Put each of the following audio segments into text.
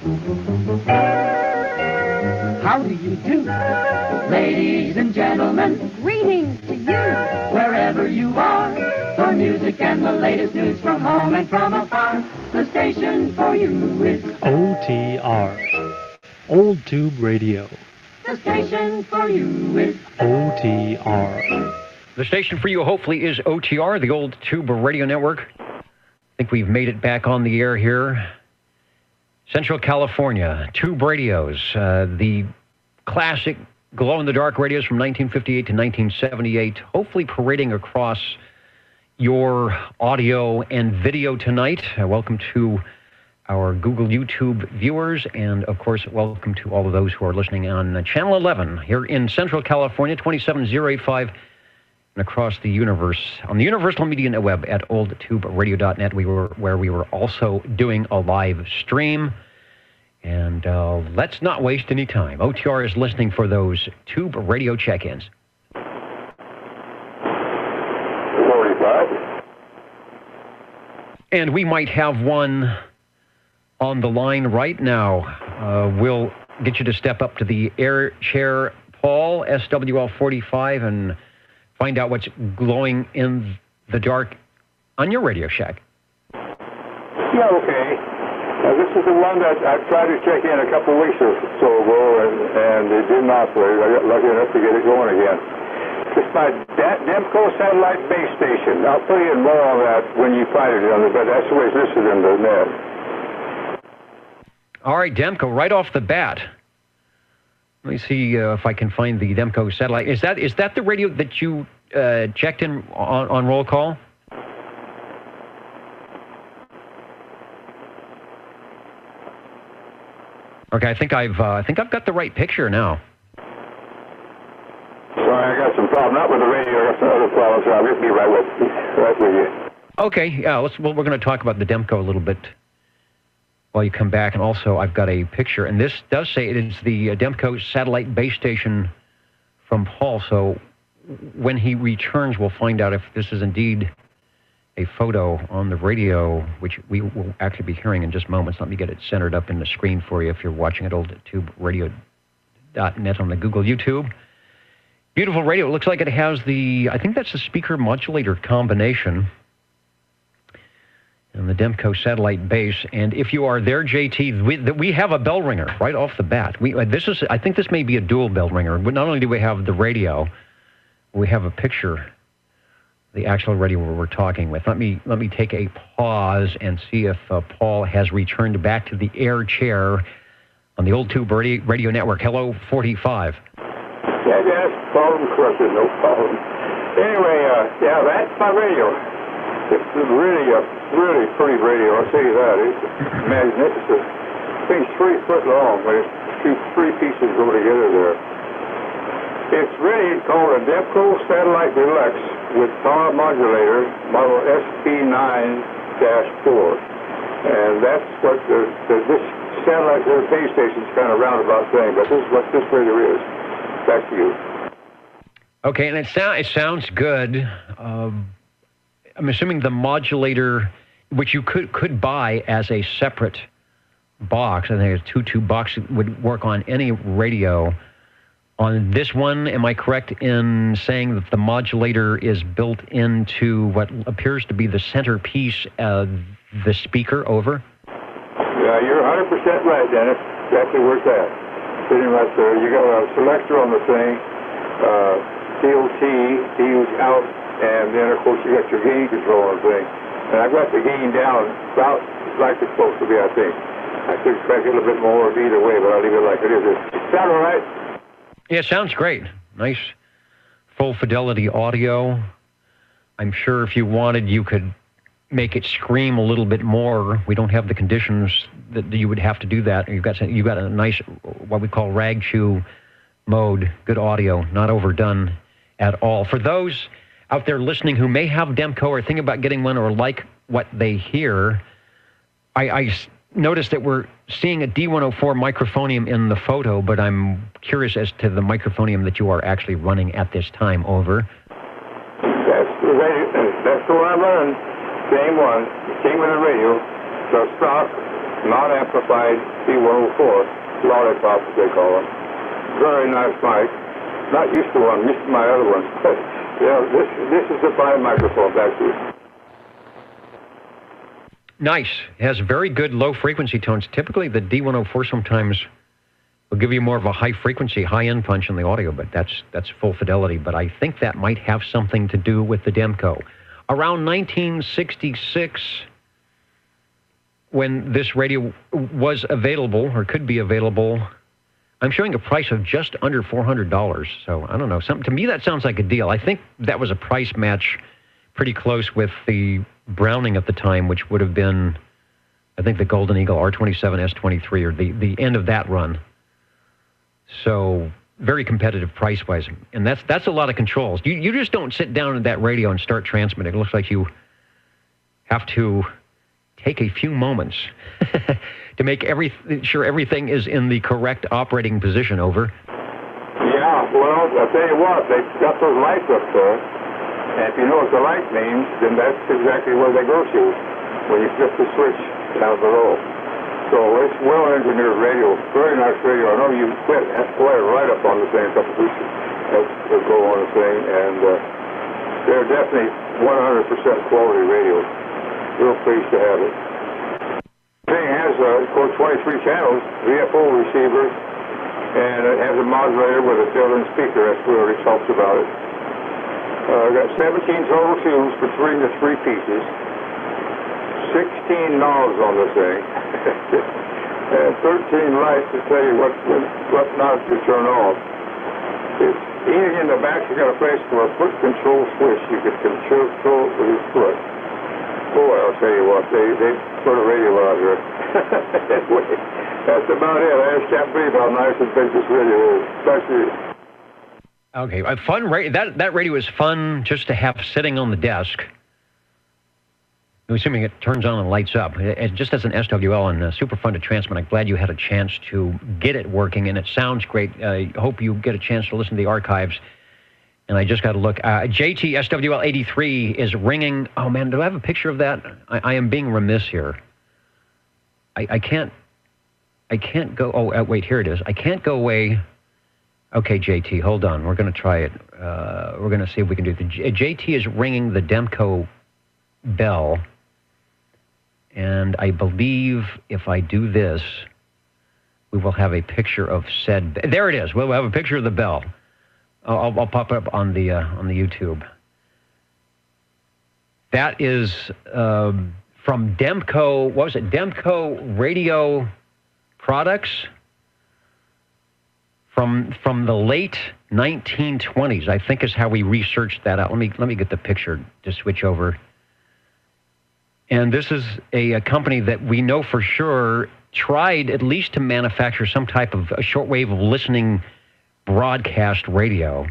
How do you do? Ladies and gentlemen, Greetings to you. wherever you are, for music and the latest news from home and from afar, the station for you is OTR, Old Tube Radio. the station for you is OTR. The station for you, hopefully, is OTR, the Old Tube Radio Network. I think we've made it back on the air here. Central California, Tube Radios, the classic glow-in-the-dark radios from 1958 to 1978, hopefully parading across your audio and video tonight. Welcome to our Google YouTube viewers, and of course, welcome to all of those who are listening on Channel 11 here in Central California, 27085, and across the universe on the Universal Media Network at oldtuberadio.net, where we were also doing a live stream. And let's not waste any time. OTR is listening for those Tube Radio check-ins. 45. And we might have one on the line right now. We'll get you to step up to the air chair, Paul, SWL 45, and find out what's glowing in the dark on your Radio Shack. Yeah, okay. This is the one that I tried to check in a couple weeks or so ago, and it didn't operate. I got lucky enough to get it going again. It's my Demco Satellite Base Station. I'll put in more on that when you find it on the, but that's the way it's listed in the net. All right, Demco, right off the bat. Let me see if I can find the Demco satellite. Is that the radio that you checked in on roll call? Okay, I think I've got the right picture now. Sorry, I got some problem. Not with the radio. I got some other problems. I'll just be right with you. Okay, yeah. We're going to talk about the Demco a little bit while you come back, and also I've got a picture, and this does say it is the Demco satellite base station from Paul. So when he returns, we'll find out if this is indeed a photo on the radio, which we will actually be hearing in just moments. Let me get it centered up in the screen for you if you're watching at oldtuberadio.net on the Google YouTube. Beautiful radio. It looks like it has I think that's the speaker modulator combination, and the Demco satellite base. And if you are there, JT, we have a bell ringer right off the bat. I think this may be a dual bell ringer. But not only do we have the radio, we have a picture, the actual radio we're talking with. Let me take a pause and see if Paul has returned back to the air chair on the Old Tube Radio Network. Hello, 45. Yeah, yes, problem corrected, no problem. Anyway, yeah, that's my radio. It's really a really pretty radio, I'll tell you that. It's magnificent. I think it's 3 foot long, but three pieces go together there. It's really called a Demco Satellite Deluxe with power modulator, model SP9-4. And that's what this satellite base station is kind of roundabout thing, but this is what this radio is. Back to you. Okay, and it sounds good. I'm assuming the modulator, which you could buy as a separate box, I think a 2-tube box, would work on any radio. On this one, am I correct in saying that the modulator is built into what appears to be the centerpiece of the speaker? Over? Yeah, you're 100% right, Dennis. Exactly where's that? Sitting right there. You got a selector on the thing, DOT, D's out, and then, of course, you got your gain control on the thing. And I've got the gain down about like it's supposed to be, I think. I could crank it a little bit more either way, but I'll leave it like it is. Sound all right? Yeah, it sounds great. Nice full fidelity audio. I'm sure if you wanted, you could make it scream a little bit more. We don't have the conditions that you would have to do that. You've got a nice, what we call rag chew mode, good audio, not overdone at all. For those out there listening who may have Demco or think about getting one or like what they hear, I noticed that we're seeing a D104 microphonium in the photo, but I'm curious as to the microphonium that you are actually running at this time. Over. That's the one I'm running. Same one. It came with the radio. So stock not amplified D104, lollipop as they call them. Very nice mic. Not used to one, used to my other ones. But yeah, this is a fine microphone back to you. Nice. It has very good low frequency tones. Typically the D104 sometimes will give you more of a high frequency, high end punch in the audio, but that's full fidelity. But I think that might have something to do with the Demco. Around 1966, when this radio was available, or could be available, I'm showing a price of just under $400. So I don't know. To me, that sounds like a deal. I think that was a price match pretty close with the Browning at the time, which would have been, I think, the Golden Eagle R27 S23, or the end of that run. So very competitive price-wise. And that's a lot of controls. You just don't sit down at that radio and start transmitting. It looks like you have to take a few moments to make sure everything is in the correct operating position. Over. Yeah, well, I'll tell you what, they got those lights up there, and if you know what the light means, then that's exactly where they go to, when you flip the switch down below. So it's well-engineered radio, very nice radio. I know you put it right up on the thing, a couple pieces that go on the thing, and they're definitely 100% quality radio. Real pleased to have it. The thing has, of course, 23 channels, VFO receiver, and it has a modulator with a built-in speaker. That's what already talks about it. I've got 17 total tubes between the three pieces, 16 knobs on the thing, and 13 lights to tell you what knobs to turn off. It's easy in the back. You got a place for a foot control switch. You can control it with your foot. Boy, I'll tell you what, they put a radio out here. Anyway, that's about it. I just can't believe how nice and big this radio is. Back to you. Okay, fun radio. That radio is fun just to have sitting on the desk. Assuming it turns on and lights up. It just as an SWL, and super fun to transmit. I'm glad you had a chance to get it working, and it sounds great. I hope you get a chance to listen to the archives. And I just got to look. JT SWL 83 is ringing. Oh, man, do I have a picture of that? I am being remiss here. I can't go. Oh, wait, here it is. I can't go away. Okay, JT, hold on. We're going to try it. We're going to see if we can do it. JT is ringing the Demco bell. And I believe if I do this, we will have a picture of said. There it is. We'll have a picture of the bell. I'll pop it up on the YouTube. That is from Demco. What was it? Demco Radio Products from the late 1920s. I think is how we researched that out. Let me get the picture to switch over. And this is a company that we know for sure tried at least to manufacture some type of a shortwave listening broadcast radio.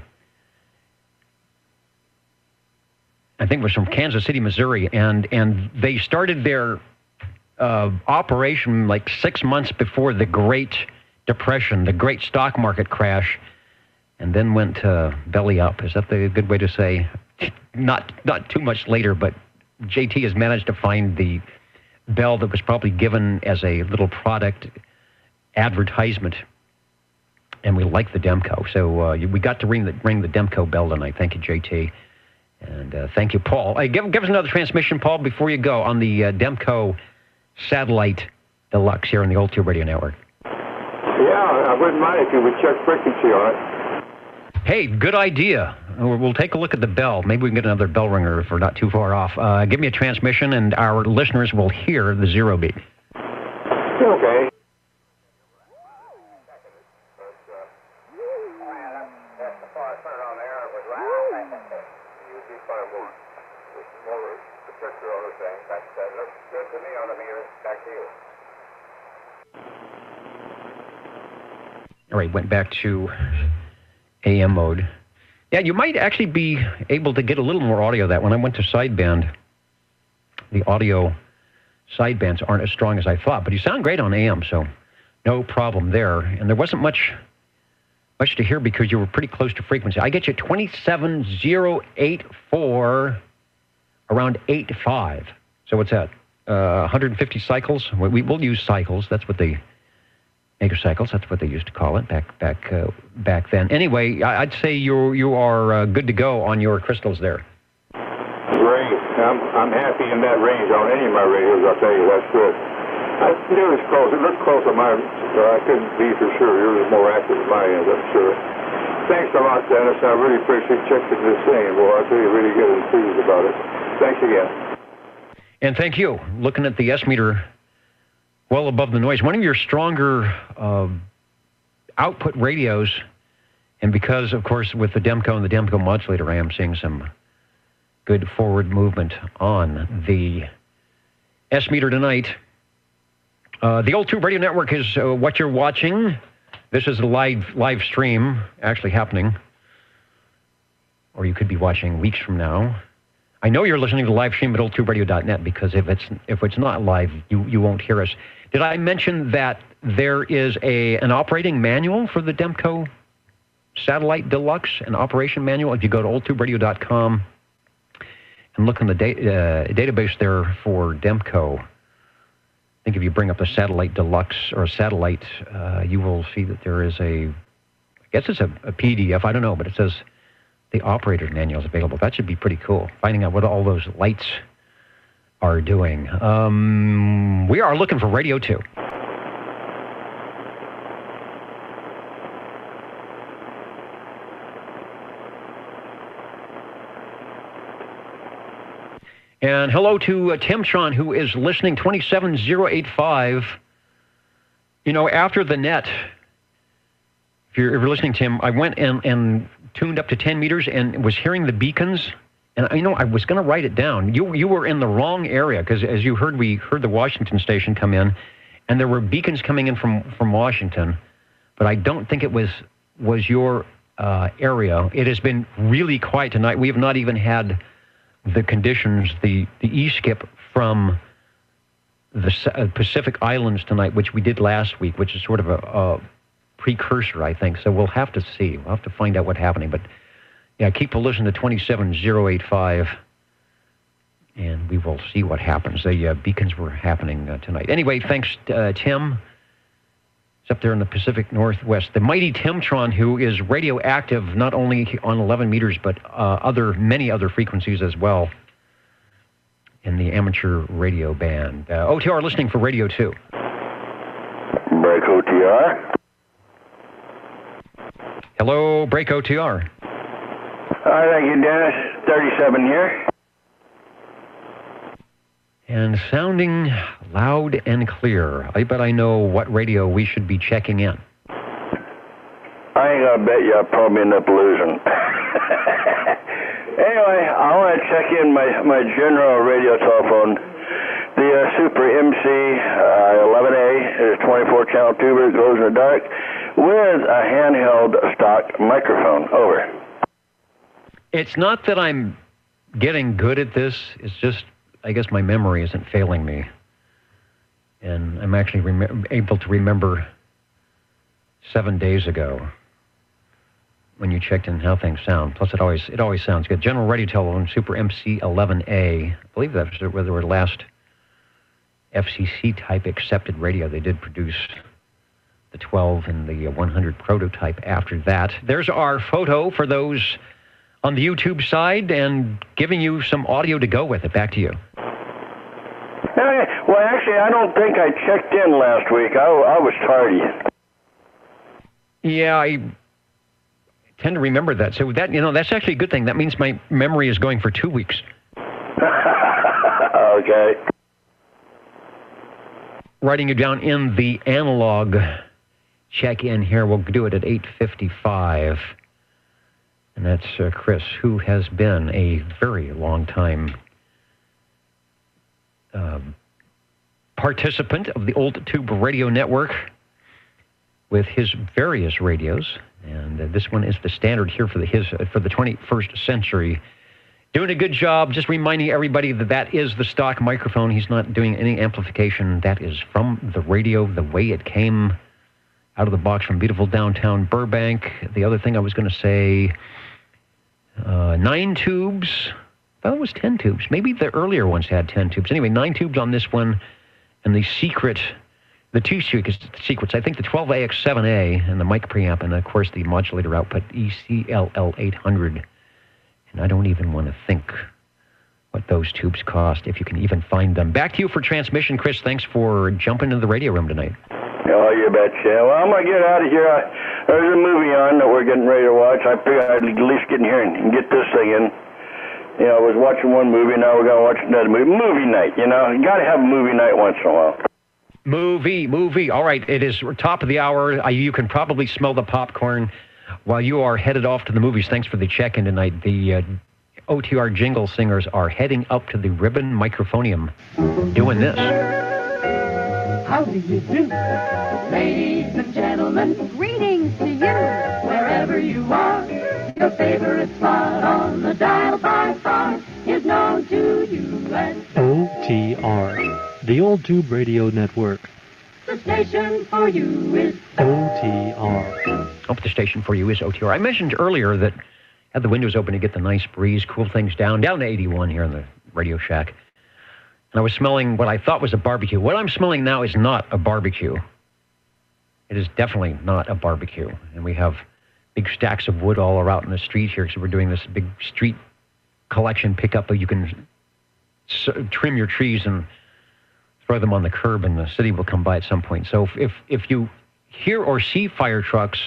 I think it was from Kansas City, Missouri, and they started their operation like 6 months before the Great Depression, the great stock market crash, and then went belly up. Is that the good way to say? Not too much later, but JT has managed to find the bell that was probably given as a little product advertisement, and we like the Demco. So we got to ring the Demco bell tonight. Thank you, JT, and thank you, Paul. Give us another transmission, Paul, before you go on the Demco Satellite Deluxe here on the Old Tube Radio Network. Yeah, I wouldn't mind if you would check frequency on it. Hey, good idea. We'll take a look at the bell. Maybe we can get another bell ringer if we're not too far off. Give me a transmission, and our listeners will hear the zero beat. Okay. All right, went back to AM mode. Yeah, you might actually be able to get a little more audio of that. When I went to sideband, the audio sidebands aren't as strong as I thought, but you sound great on AM, so no problem there. And there wasn't much to hear because you were pretty close to frequency. I get you 27084 around 85. So what's that? 150 cycles. We'll use cycles. That's what they megacycles. That's what they used to call it back then. Anyway, I'd say you are good to go on your crystals there. Great. I'm happy in that range on any of my radios. I'll tell you, that's good. I knew it was close. It looked close on mine, so I couldn't be for sure. Yours is more accurate than mine is, I'm sure. Thanks a lot, Dennis. I really appreciate checking this thing. Well, I'll tell you, really good and pleased about it. Thanks again. And thank you. Looking at the S meter, well above the noise. One of your stronger output radios, and because, of course, with the Demco and the Demco modulator, I am seeing some good forward movement on the S meter tonight. The Old Tube Radio Network is what you're watching. This is a live stream actually happening, or you could be watching weeks from now. I know you're listening to the live stream at oldtuberadio.net, because if it's not live, you won't hear us. Did I mention that there is an operating manual for the Demco Satellite Deluxe, an operation manual? If you go to oldtuberadio.com and look in the database there for Demco, I think if you bring up a Satellite Deluxe or a Satellite, you will see that there is I guess it's a PDF, I don't know, but it says the operator's manual is available. That should be pretty cool, finding out what all those lights are doing. We are looking for Radio 2. And hello to Tim Sean, who is listening, 27085. You know, after the net, if you're listening, Tim, I went and tuned up to 10 meters and was hearing the beacons. And, I was going to write it down. You were in the wrong area, because as you heard, we heard the Washington station come in, and there were beacons coming in from Washington. But I don't think it was your area. It has been really quiet tonight. We have not even had the conditions, the E-skip from the Pacific Islands tonight, which we did last week, which is sort of a precursor, I think. So we'll have to see. We'll have to find out what's happening. But, yeah, keep a listen to 27085, and we will see what happens. The beacons were happening tonight. Anyway, thanks, Tim. It's up there in the Pacific Northwest. The mighty Timtron, who is radioactive not only on 11 meters, but many other frequencies as well in the amateur radio band. OTR listening for Radio 2. Break OTR. Hello, Break OTR. Thank you, Dennis. 37 here. And sounding loud and clear. I bet I know what radio we should be checking in. I ain't gonna bet you I'll probably end up losing. Anyway, I want to check in my general radio telephone. The Super MC 11A is 24-channel tuber, glows in the dark, with a handheld stock microphone. Over. It's not that I'm getting good at this. It's just, I guess my memory isn't failing me. And I'm actually able to remember 7 days ago when you checked in how things sound. Plus, it always sounds good. General Radio Telephone, Super MC 11A. I believe that was their last FCC type accepted radio. They did produce the 12 and the 100 prototype after that. There's our photo for those on the YouTube side, and giving you some audio to go with it. Back to you. Well, actually, I don't think I checked in last week. I was tardy. Yeah, I tend to remember that. So that's actually a good thing. That means my memory is going for 2 weeks. Okay. Writing you down in the analog check-in here. We'll do it at 8:55. And that's Chris, who has been a very long time participant of the Old Tube Radio Network with his various radios. And this one is the standard here for the 21st century. Doing a good job, just reminding everybody that is the stock microphone. He's not doing any amplification. That is from the radio, the way it came out of the box from beautiful downtown Burbank. The other thing I was going to say, 9 tubes, thought it was 10 tubes. Maybe the earlier ones had 10 tubes. Anyway, 9 tubes on this one, and the two secrets, I think the 12AX7A and the mic preamp, and of course the modulator output ECLL 800. And I don't even want to think what those tubes cost, if you can even find them. Back to you for transmission, Chris. Thanks for jumping into the radio room tonight. Oh, you betcha. Well, I'm going to get out of here. There's a movie on that we're getting ready to watch. I figured I'd at least get in here and get this thing in. You know, I was watching one movie, now we're going to watch another movie. Movie night, you know. You got to have a movie night once in a while. Movie. All right, it is top of the hour. You can probably smell the popcorn while you are headed off to the movies. Thanks for the check-in tonight. The OTR jingle singers are heading up to the Ribbon Microphonium doing this. How do you do? Ladies and gentlemen, greetings to you. Wherever you are, your favorite spot on the dial by far is known to you as OTR, the Old Tube Radio Network. the station for you is OTR. Oh, the station for you is OTR. I mentioned earlier that I had the windows open to get the nice breeze, cool things down to 81 here in the Radio Shack. And I was smelling what I thought was a barbecue. What I'm smelling now is not a barbecue. It is definitely not a barbecue. And we have big stacks of wood all around in the street here because we're doing this big street collection pickup where you can trim your trees and throw them on the curb, and the city will come by at some point. So if you hear or see fire trucks,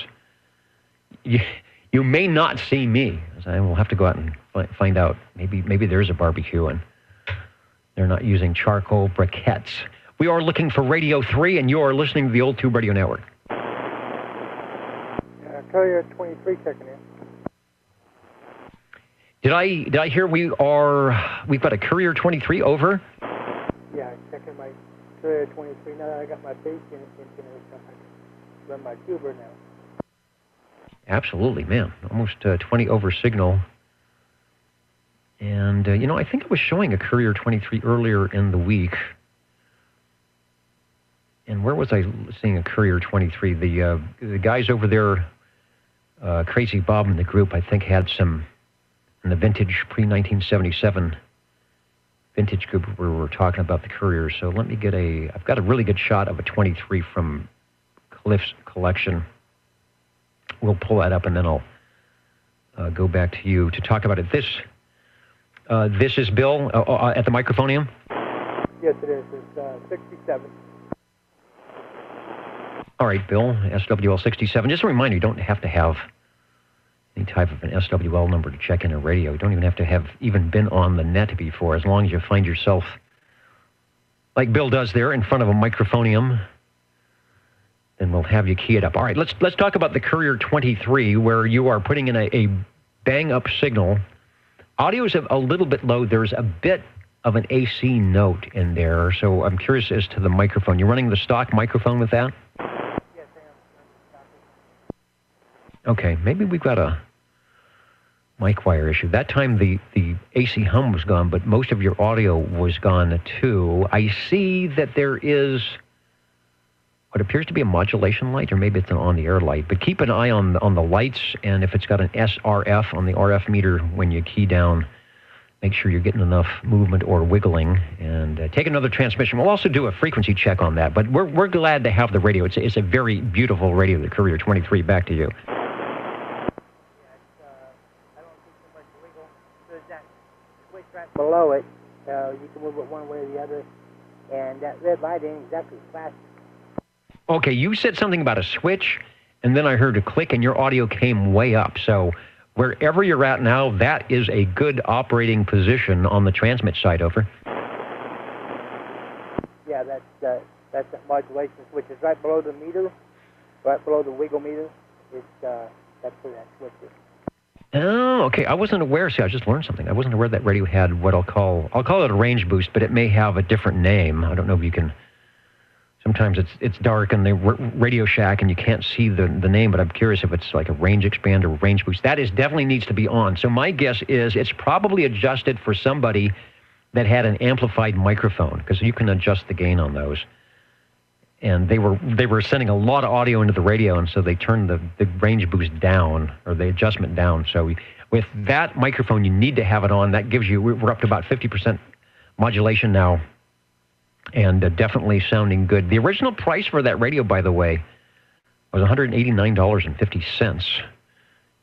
you may not see me. I will have to go out and find out. Maybe there's a barbecue and they're not using charcoal briquettes. We are looking for Radio 3, and you are listening to the Old Tube Radio Network. Courier 23 checking in. Did I hear we've got a Courier 23 over? Yeah, checking my Courier 23. Now that I got my base unit in, I can run my tuber now. Absolutely, man. Almost 20 over signal. And, I think I was showing a Courier 23 earlier in the week. And where was I seeing a Courier 23? The guys over there, Crazy Bob and the group, I think had some in the vintage pre-1977 vintage group where we were talking about the Courier. So let me I've got a really good shot of a 23 from Cliff's collection. We'll pull that up and then I'll go back to you to talk about it. This is Bill at the Microphonium? Yes, it is. It's 67. All right, Bill, SWL 67. Just a reminder, you don't have to have any type of an SWL number to check in a radio. You don't even have to have even been on the net before, as long as you find yourself, like Bill does there, in front of a Microphonium. Then we'll have you key it up. All right, let's talk about the Courier 23, where you are putting in a bang-up signal. Audio is a little bit low. There's a bit of an AC note in there, so I'm curious as to the microphone. You're running the stock microphone with that? Yes, I am. Okay, maybe we've got a mic wire issue. That time the AC hum was gone, but most of your audio was gone too. I see that there is what appears to be a modulation light, or maybe it's an on-the-air light. But keep an eye on the lights, and if it's got an SRF on the RF meter when you key down, make sure you're getting enough movement or wiggling, and take another transmission. We'll also do a frequency check on that, but we're glad to have the radio. It's a very beautiful radio, the Courier 23. Back to you. I don't see too much wiggle. There's that switch right below it. You can move it one way or the other. And that red light ain't exactly flashing. Okay, you said something about a switch, and then I heard a click, and your audio came way up. So wherever you're at now, that is a good operating position on the transmit side, over. Yeah, that's the modulation switch. It's right below the meter, right below the wiggle meter. That's where that switch is. Oh, okay. I wasn't aware. See, I just learned something. I wasn't aware that radio had what I'll call it a range boost, but it may have a different name. I don't know if you can. Sometimes it's dark in the Radio Shack and you can't see the name, but I'm curious if it's like a range expander or range boost. That definitely needs to be on. So my guess is it's probably adjusted for somebody that had an amplified microphone, because you can adjust the gain on those. And they were sending a lot of audio into the radio, and so they turned the range boost down, or the adjustment down. So With that microphone, you need to have it on. That gives you, we're up to about 50% modulation now, and definitely sounding good. The original price for that radio, by the way, was $189.50,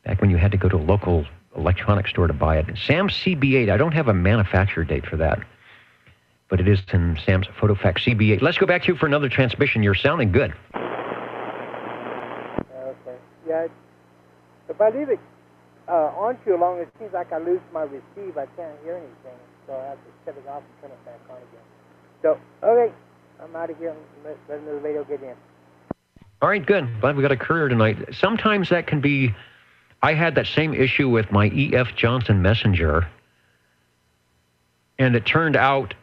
back when you had to go to a local electronics store to buy it. Sam's CB8, I don't have a manufacturer date for that, but it is in Sam's PhotoFax CB8. Let's go back to you for another transmission. You're sounding good. Okay. Yeah. If I leave it on too long, it seems like I lose my receive. I can't hear anything, so I have to shut it off and turn it back on again. So, okay, I'm out of here and let the radio get in. All right, good. Glad we got a courier tonight. Sometimes that can be, I had that same issue with my E.F. Johnson Messenger, and it turned out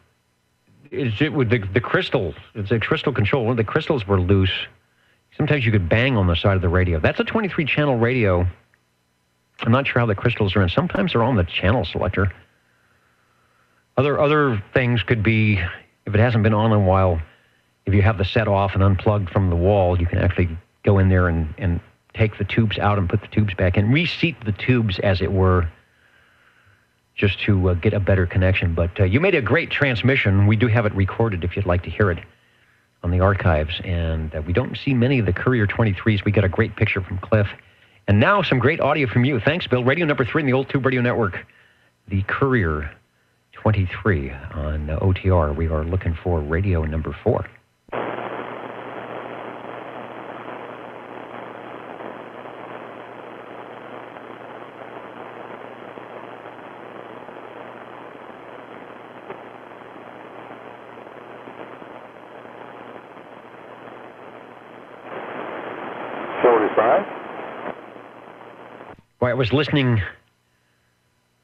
with the crystal, it's a crystal control, the crystals were loose. Sometimes you could bang on the side of the radio. That's a 23-channel radio. I'm not sure how the crystals are in. Sometimes they're on the channel selector. Other things could be, if it hasn't been on in a while, if you have the set off and unplugged from the wall, you can actually go in there and take the tubes out and put the tubes back in. Reseat the tubes, as it were, just to get a better connection. But you made a great transmission. We do have it recorded if you'd like to hear it on the archives. And we don't see many of the Courier 23s. We got a great picture from Cliff. And now some great audio from you. Thanks, Bill. Radio number 3 in the Old Tube Radio Network, the Courier 23 on OTR. We are looking for radio number 4. Well, I was listening,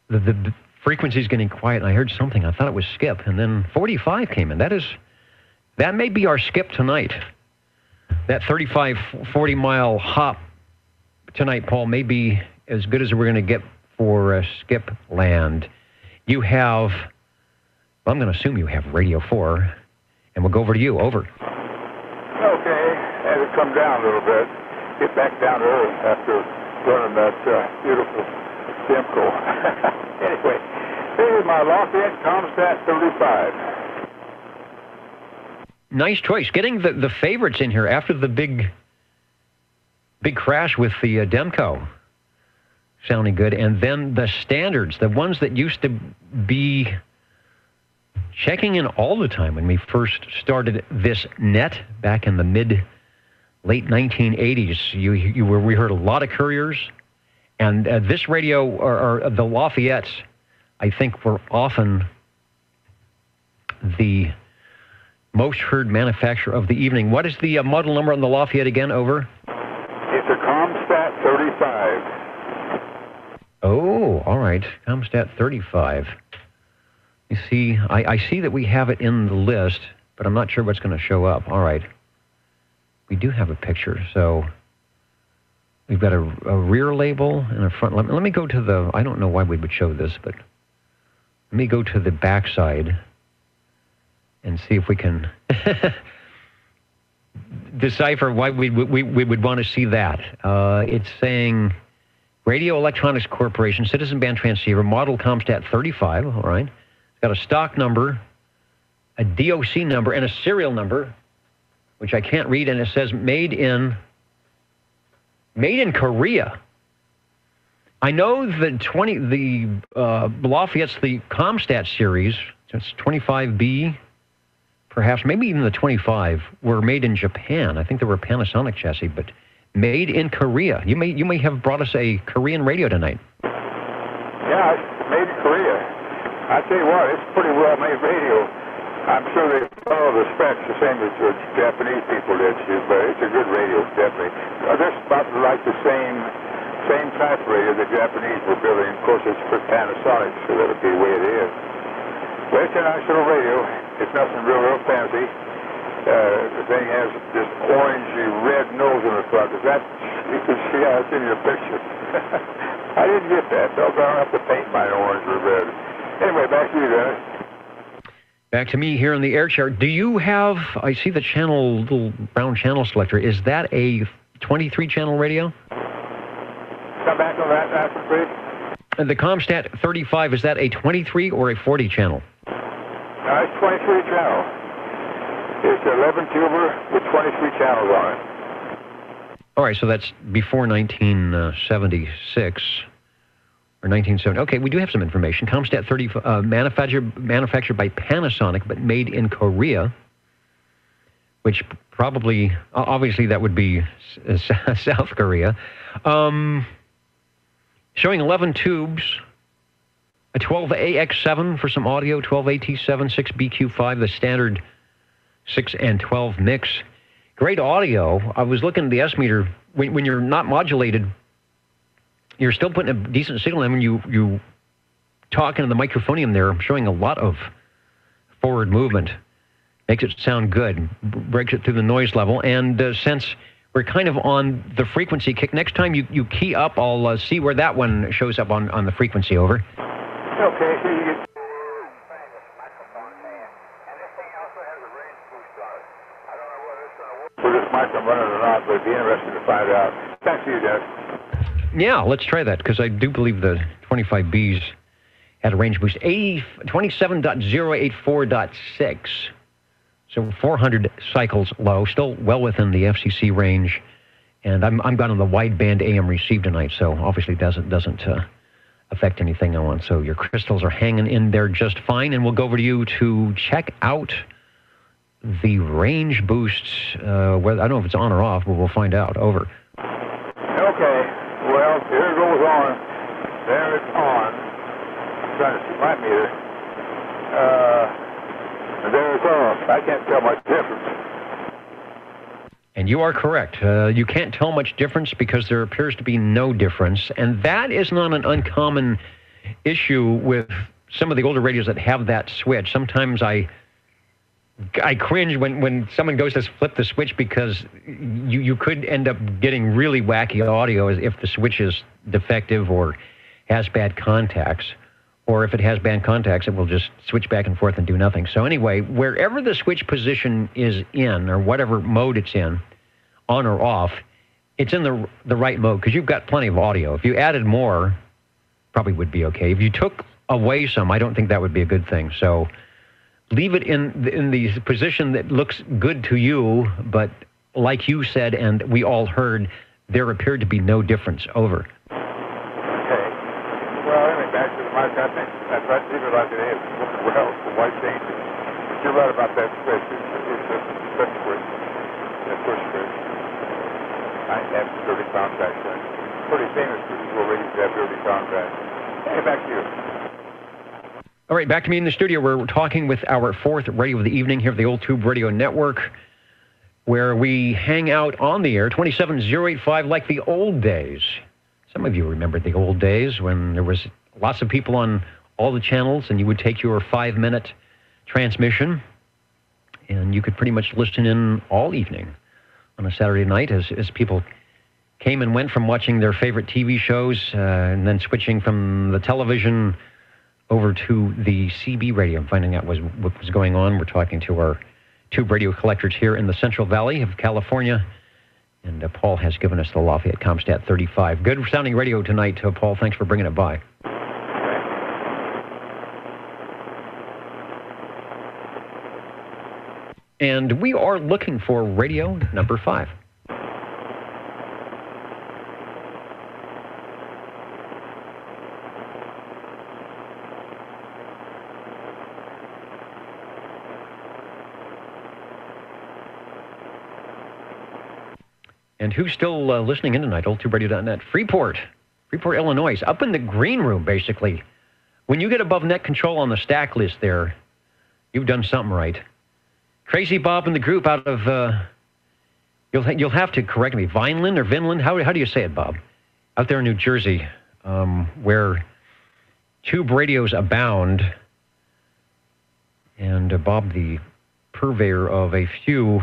the frequency's getting quiet, and I heard something. I thought it was Skip, and then 45 came in. That may be our Skip tonight. That 35, 40-mile hop tonight, Paul, may be as good as we're going to get for Skip Land. You have, well, I'm going to assume you have Radio 4, and we'll go over to you. Over. Okay, had to come down a little bit, get back down to earth after running that beautiful Simcoe. Anyway, here's my Lafayette Comstat 35. Nice choice. Getting the favorites in here after the big crash with the Demco. Sounding good. And then the standards, the ones that used to be checking in all the time when we first started this net back in the late 1980s. We heard a lot of Couriers, and this radio, or the Lafayettes, I think were often the most heard manufacturer of the evening. What is the model number on the Lafayette again? Over. It's a Comstat 35. Oh, all right. Comstat 35. You see, I see that we have it in the list, but I'm not sure what's going to show up. All right. We do have a picture, so we've got a rear label and a front. Let me go to the, I don't know why we would show this, but let me go to the back side and see if we can decipher why we would want to see that. It's saying Radio Electronics Corporation, Citizen Band Transceiver, model Comstat 35, all right. It's got a stock number, a DOC number, and a serial number, which I can't read, and it says made in Korea. I know the Lafayette's the Comstat series, it's 25B, perhaps, maybe even the 25, were made in Japan. I think they were a Panasonic chassis, but made in Korea. You may have brought us a Korean radio tonight. Yeah, it's made in Korea. I tell you what, it's pretty well-made radio. I'm sure they follow the specs the same as the Japanese people did, but it's a good radio, definitely. This is about like the same type of radio the Japanese were building. Of course, it's for Panasonic, so that'll be the way it is. But it's a nice little radio. It's nothing real fancy. The thing has this orangey red nose in the front. You can see how it's in your picture. I didn't get that, so I don't have to paint mine orange or red. Anyway, back to you, Dennis. Back to me here in the air chair. Do you have, I see the channel, little brown channel selector. Is that a 23-channel radio? Come back on that, please. And the Comstat 35, is that a 23 or a 40 channel? It's 23 channel. It's 11 tuber with 23 channels on it. All right, so that's before 1976 or 1970. Okay, we do have some information. Comstat 30, manufactured by Panasonic, but made in Korea, which probably, obviously, that would be South Korea. Showing 11 tubes, a 12AX7 for some audio, 12AT7, 6BQ5, the standard 6 and 12 mix. Great audio. I was looking at the S-meter. When you're not modulated, you're still putting a decent signal in. When you talk into the microphonium there, showing a lot of forward movement. Makes it sound good, breaks it through the noise level. And since we're kind of on the frequency kick, next time you key up, I'll see where that one shows up on the frequency. Over. Okay, so you get... For this mic, I'm running it off, but it'd be interesting to find out. Thanks to you, Dennis. Yeah, let's try that, because I do believe the 25Bs had a range boost. 27.084.6. So 400 cycles low, still well within the FCC range. And I'm got on the wideband AM receive tonight, so obviously doesn't affect anything I want. So your crystals are hanging in there just fine. And we'll go over to you to check out the range boosts. Whether, I don't know if it's on or off, but we'll find out. Over. Okay, well, here it goes on. There it's on. I'm trying to see my meter. And there it's off. I can't tell much difference. And you are correct. You can't tell much difference because there appears to be no difference. And that is not an uncommon issue with some of the older radios that have that switch. Sometimes I cringe when someone goes to flip the switch, because you could end up getting really wacky audio if the switch is defective or has bad contacts. Or if it has bad contacts, it will just switch back and forth and do nothing. So anyway, wherever the switch position is in, or whatever mode it's in, on or off, it's in the right mode, because you've got plenty of audio. If you added more, probably would be okay. If you took away some, I don't think that would be a good thing. So leave it in the position that looks good to you, but like you said, and we all heard, there appeared to be no difference. Over. Back to the mic, I think I tried to leave it like it is. It's looking well, the white change. But you're right about that switch. It's a switch switch. That push switch. I have dirty contacts. Pretty famous people already have dirty contacts. Hey, back to you. All right, back to me in the studio. We're talking with our fourth radio of the evening here at the Old Tube Radio Network, where we hang out on the air, 27085, like the old days. Some of you remember the old days when there was lots of people on all the channels, and you would take your 5-minute transmission, and you could pretty much listen in all evening on a Saturday night as people came and went from watching their favorite TV shows and then switching from the television over to the CB radio and finding out what was going on. We're talking to our tube radio collectors here in the Central Valley of California. And Paul has given us the Lafayette Comstat 35. Good sounding radio tonight, Paul. Thanks for bringing it by. And we are looking for radio number 5. And who's still listening in tonight? OldTubeRadio.net. Freeport, Illinois. Up in the green room, basically. When you get above net control on the stack list there, you've done something right. Crazy Bob in the group out of, you'll have to correct me, Vineland or Vinland? How do you say it, Bob? Out there in New Jersey, where tube radios abound. And Bob, the purveyor of a few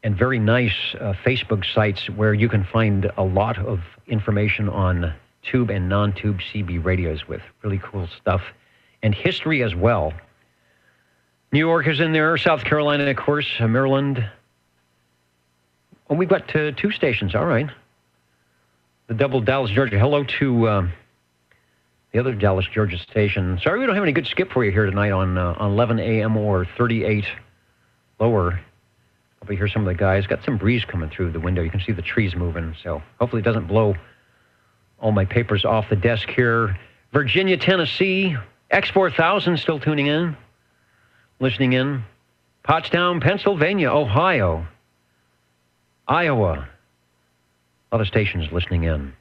and very nice Facebook sites where you can find a lot of information on tube and non-tube CB radios with really cool stuff and history as well. New York is in there, South Carolina, of course, Maryland. Oh, we've got 2 stations, all right. the double Dallas, Georgia. Hello to the other Dallas, Georgia station. Sorry we don't have any good skip for you here tonight on 11 a.m. or 38 lower. Probably hear some of the guys. Got some breeze coming through the window. You can see the trees moving, so hopefully it doesn't blow all my papers off the desk here. Virginia, Tennessee, X4000 still tuning in, listening in. Pottstown, Pennsylvania, Ohio, Iowa. A lot of stations listening in.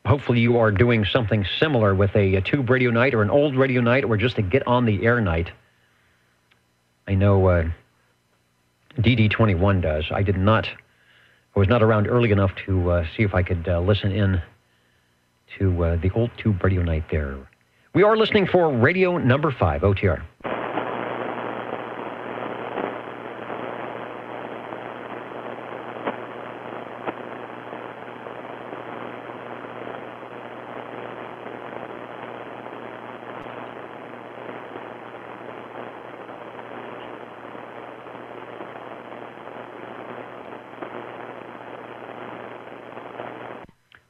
Hopefully you are doing something similar with a tube radio night or an old radio night or just a get on the air night. I know DD21 does. I was not around early enough to see if I could listen in to the old tube radio night there. We are listening for radio number 5, OTR.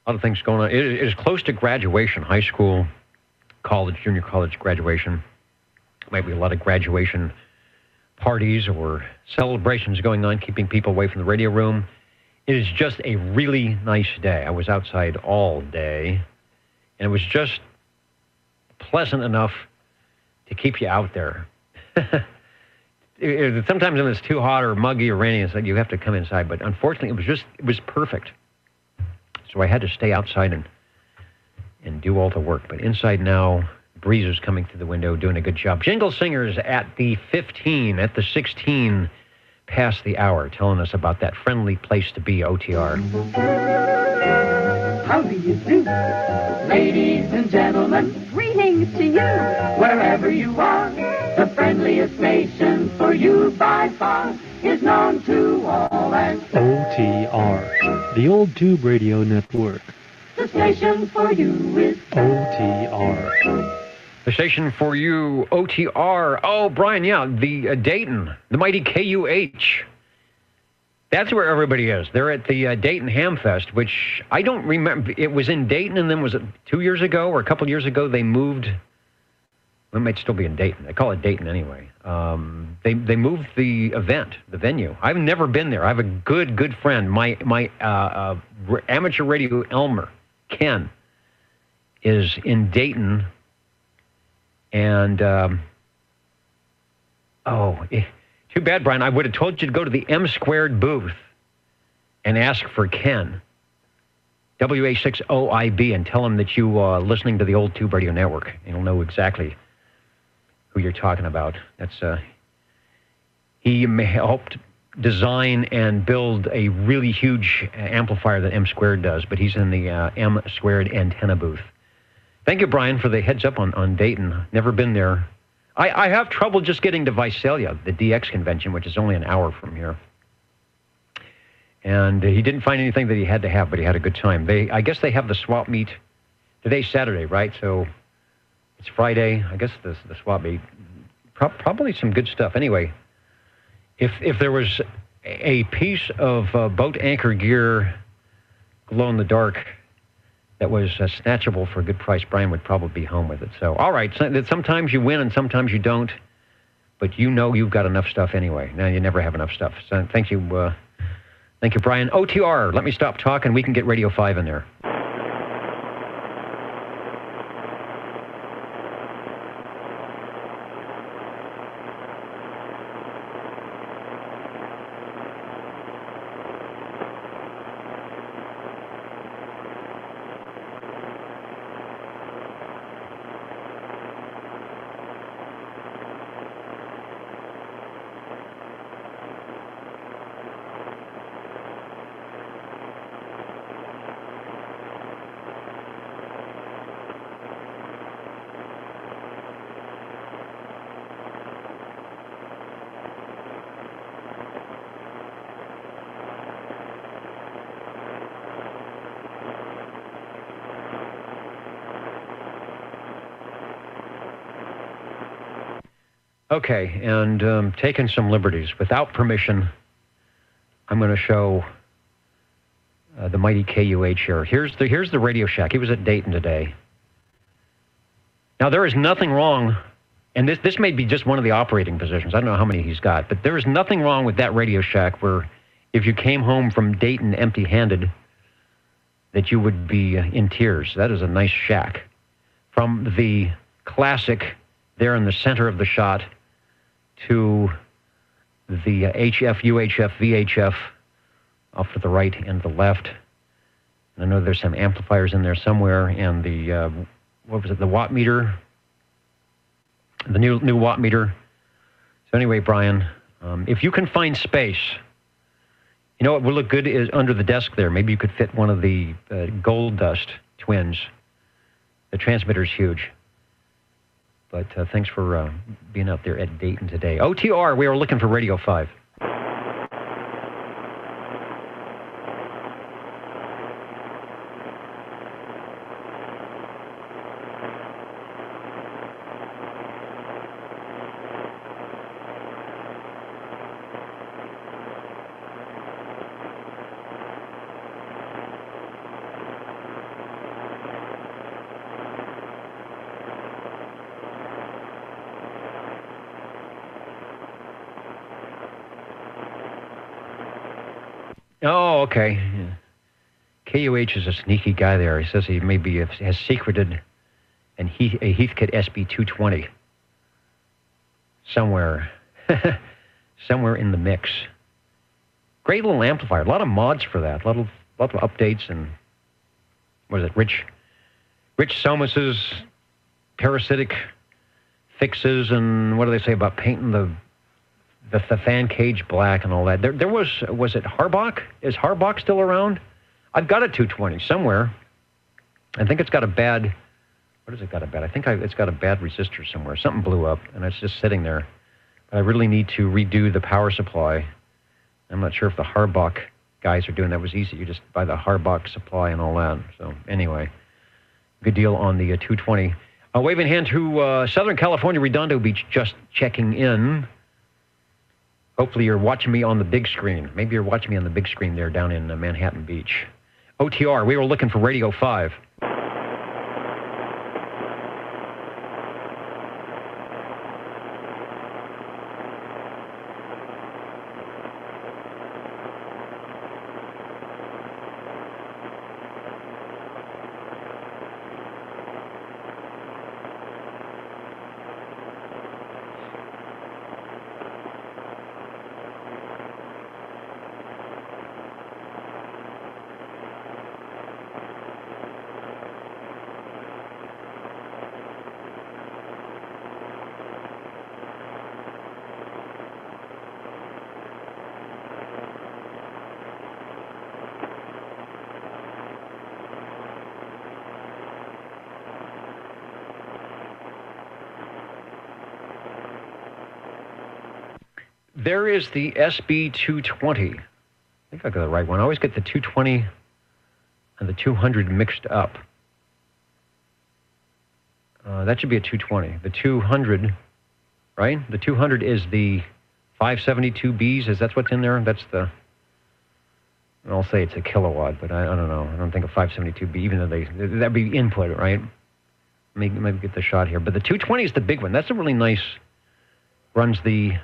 A lot of things going on. It is close to graduation, high school, college, junior college graduation. Might be a lot of graduation parties or celebrations going on, keeping people away from the radio room. It is just a really nice day. I was outside all day, and it was just pleasant enough to keep you out there. Sometimes when it's too hot or muggy or rainy, it's like you have to come inside. But unfortunately, it was perfect. So I had to stay outside and do all the work. But inside now, breeze is coming through the window, doing a good job. Jingle Singers at the 15, at the 16 past the hour, telling us about that friendly place to be, OTR. How do you do? Ladies and gentlemen, greetings to you. Wherever you are, the friendliest station for you by far is known to all as OTR, the Old Tube Radio Network. the station for you is OTR. The station for you, OTR. Oh, Brian, yeah, the Dayton, the mighty KUH. That's where everybody is. They're at the Dayton Hamfest, which I don't remember. It was in Dayton, and then was it 2 years ago or a couple years ago they moved? It might still be in Dayton. They call it Dayton anyway. They moved the event, the venue. I've never been there. I have a good friend. My amateur radio Elmer, Ken, is in Dayton. And, too bad, Brian. I would have told you to go to the M² booth and ask for Ken, WA6OIB, and tell him that you are listening to the Old Tube Radio Network. And he'll know exactly who you're talking about. That's he helped design and build a really huge amplifier that M² does, but he's in the M² antenna booth. Thank you, Brian, for the heads up on Dayton. Never been there. I have trouble just getting to Visalia, the DX convention, which is only an hour from here. And he didn't find anything that he had to have, but he had a good time. I guess they have the swap meet. Today's Saturday, right? So it's Friday. I guess the swap meet. Probably some good stuff. Anyway, if there was a piece of boat anchor gear, glow in the dark, that was snatchable for a good price, Brian would probably be home with it. So, all right, sometimes you win and sometimes you don't, but you know you've got enough stuff anyway. Now you never have enough stuff. So thank you, Brian. OTR, let me stop talking. We can get Radio 5 in there. Okay, and taking some liberties. Without permission, I'm going to show the mighty KUH here. Here's the Radio Shack. He was at Dayton today. Now, there is nothing wrong, and this may be just one of the operating positions. I don't know how many he's got, but there is nothing wrong with that Radio Shack where if you came home from Dayton empty-handed, that you would be in tears. That is a nice shack. From the classic there in the center of the shot to the HF, UHF, VHF off to the right and the left. And I know there's some amplifiers in there somewhere, and the, what was it, the watt meter? The new watt meter. So anyway, Brian, if you can find space, you know what would look good is under the desk there. Maybe you could fit one of the Gold Dust twins. The transmitter's huge. But thanks for being out there at Dayton today. OTR, we are looking for Radio 5. Oh, okay. Yeah. KUH is a sneaky guy there. He says he maybe has secreted a Heathkit SB220 somewhere, somewhere in the mix. Great little amplifier. A lot of mods for that. A lot of updates and what is it? Rich Somas's parasitic fixes, and what do they say about painting the fan cage black and all that. There was it Harbach? Is Harbach still around? I've got a 220 somewhere. I think it's got a bad, what has it got a bad? I think it's got a bad resistor somewhere. Something blew up, and it's just sitting there. But I really need to redo the power supply. I'm not sure if the Harbach guys are doing that. It was easy. You just buy the Harbach supply and all that. So anyway, good deal on the 220. Waving hand to Southern California, Redondo Beach, just checking in. Hopefully you're watching me on the big screen. Maybe you're watching me on the big screen there down in Manhattan Beach. OTR, we were looking for Radio 5. There is the SB220. I think I got the right one. I always get the 220 and the 200 mixed up. That should be a 220. The 200, right? The 200 is the 572Bs. Is that what's in there? That's the, I'll say it's a kilowatt, but I don't know. I don't think a 572B, even though that'd be input, right? Maybe get the shot here. But the 220 is the big one. That's a really nice, runs the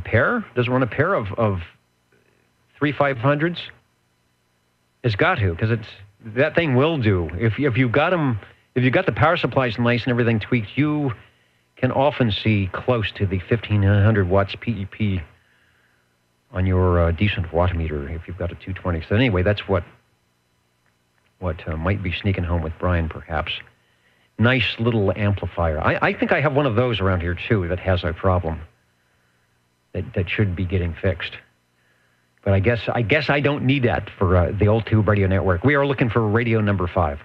pair? Does it run a pair of 3500s? It's got to, because that thing will do. If you've got them, if you've got the power supplies nice and everything tweaked, you can often see close to the 1500 watts PEP on your decent watt meter if you've got a 220. So anyway, that's what might be sneaking home with Brian, perhaps. Nice little amplifier. I think I have one of those around here too that has a problem. That should be getting fixed. But I guess I don't need that for the Old Tube Radio Network. We are looking for radio number 5.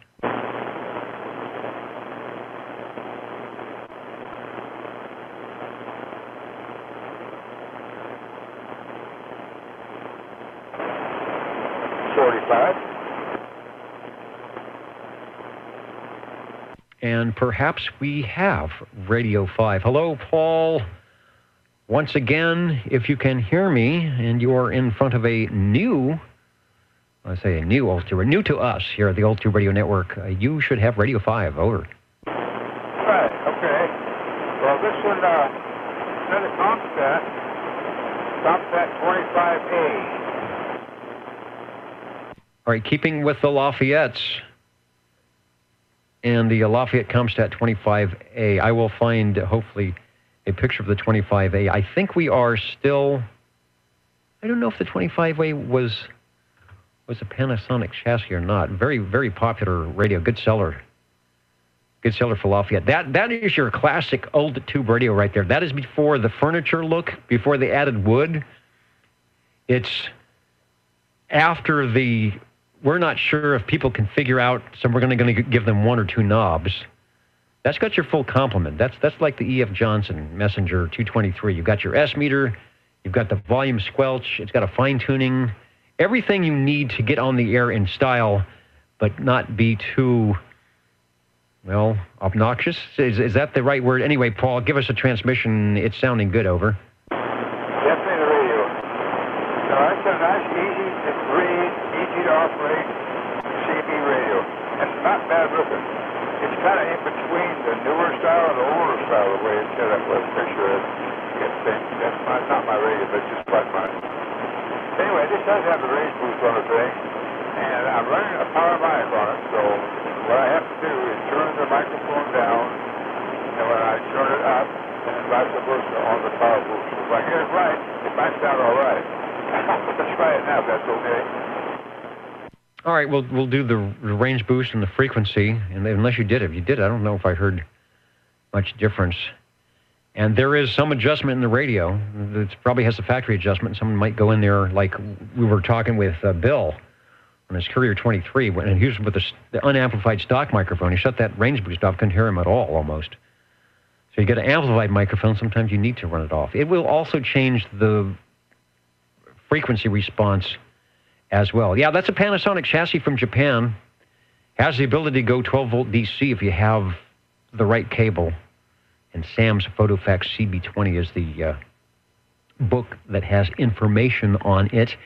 And perhaps we have Radio 5. Hello, Paul Once again, if you can hear me and you are in front of a new, new to us here at the Old Tube Radio Network, you should have Radio 5. Over. Right, okay. Well, this one, another Comstat 25A. All right, keeping with the Lafayette's and the Lafayette Comstat 25A, I will find, hopefully, a picture of the 25A. I think we are still, I don't know if the 25A was a Panasonic chassis or not. Very, very popular radio, good seller. Good seller for Lafayette. That is your classic old tube radio right there. That is before the furniture look, before they added wood. It's after the, we're not sure if people can figure out, so we're going to give them one or two knobs. That's got your full complement. That's like the E.F. Johnson Messenger 223. You've got your S meter, you've got the volume squelch, it's got a fine tuning, everything you need to get on the air in style, but not be too, well, obnoxious. Is that the right word? Anyway, Paul, give us a transmission. It's sounding good. Over. Definitely the radio. So that's a nice, easy to read, easy to operate CB radio. It's not bad looking. It's kind of in between the newer style and the older style, the way it's set up with the picture. That's not my radio, but it's just like mine. Anyway, this does have the range boost on the thing, and I'm running a power mic on it, so what I have to do is turn the microphone down, and when I turn it up, then vice versa on the power boost. If I get it right, it might sound all right. Let's try it now, if that's okay. All right, we'll do the range boost and the frequency, and unless you did. If you did, I don't know if I heard much difference. And there is some adjustment in the radio. It probably has a factory adjustment. Someone might go in there, like we were talking with Bill on his Courier 23, and he was with the unamplified stock microphone. He shut that range boost off, couldn't hear him at all, almost. So you get an amplified microphone, sometimes you need to run it off. It will also change the frequency response as well. Yeah, that's a Panasonic chassis from Japan. Has the ability to go 12-volt DC if you have the right cable. And Sam's PhotoFax CB20 is the book that has information on it.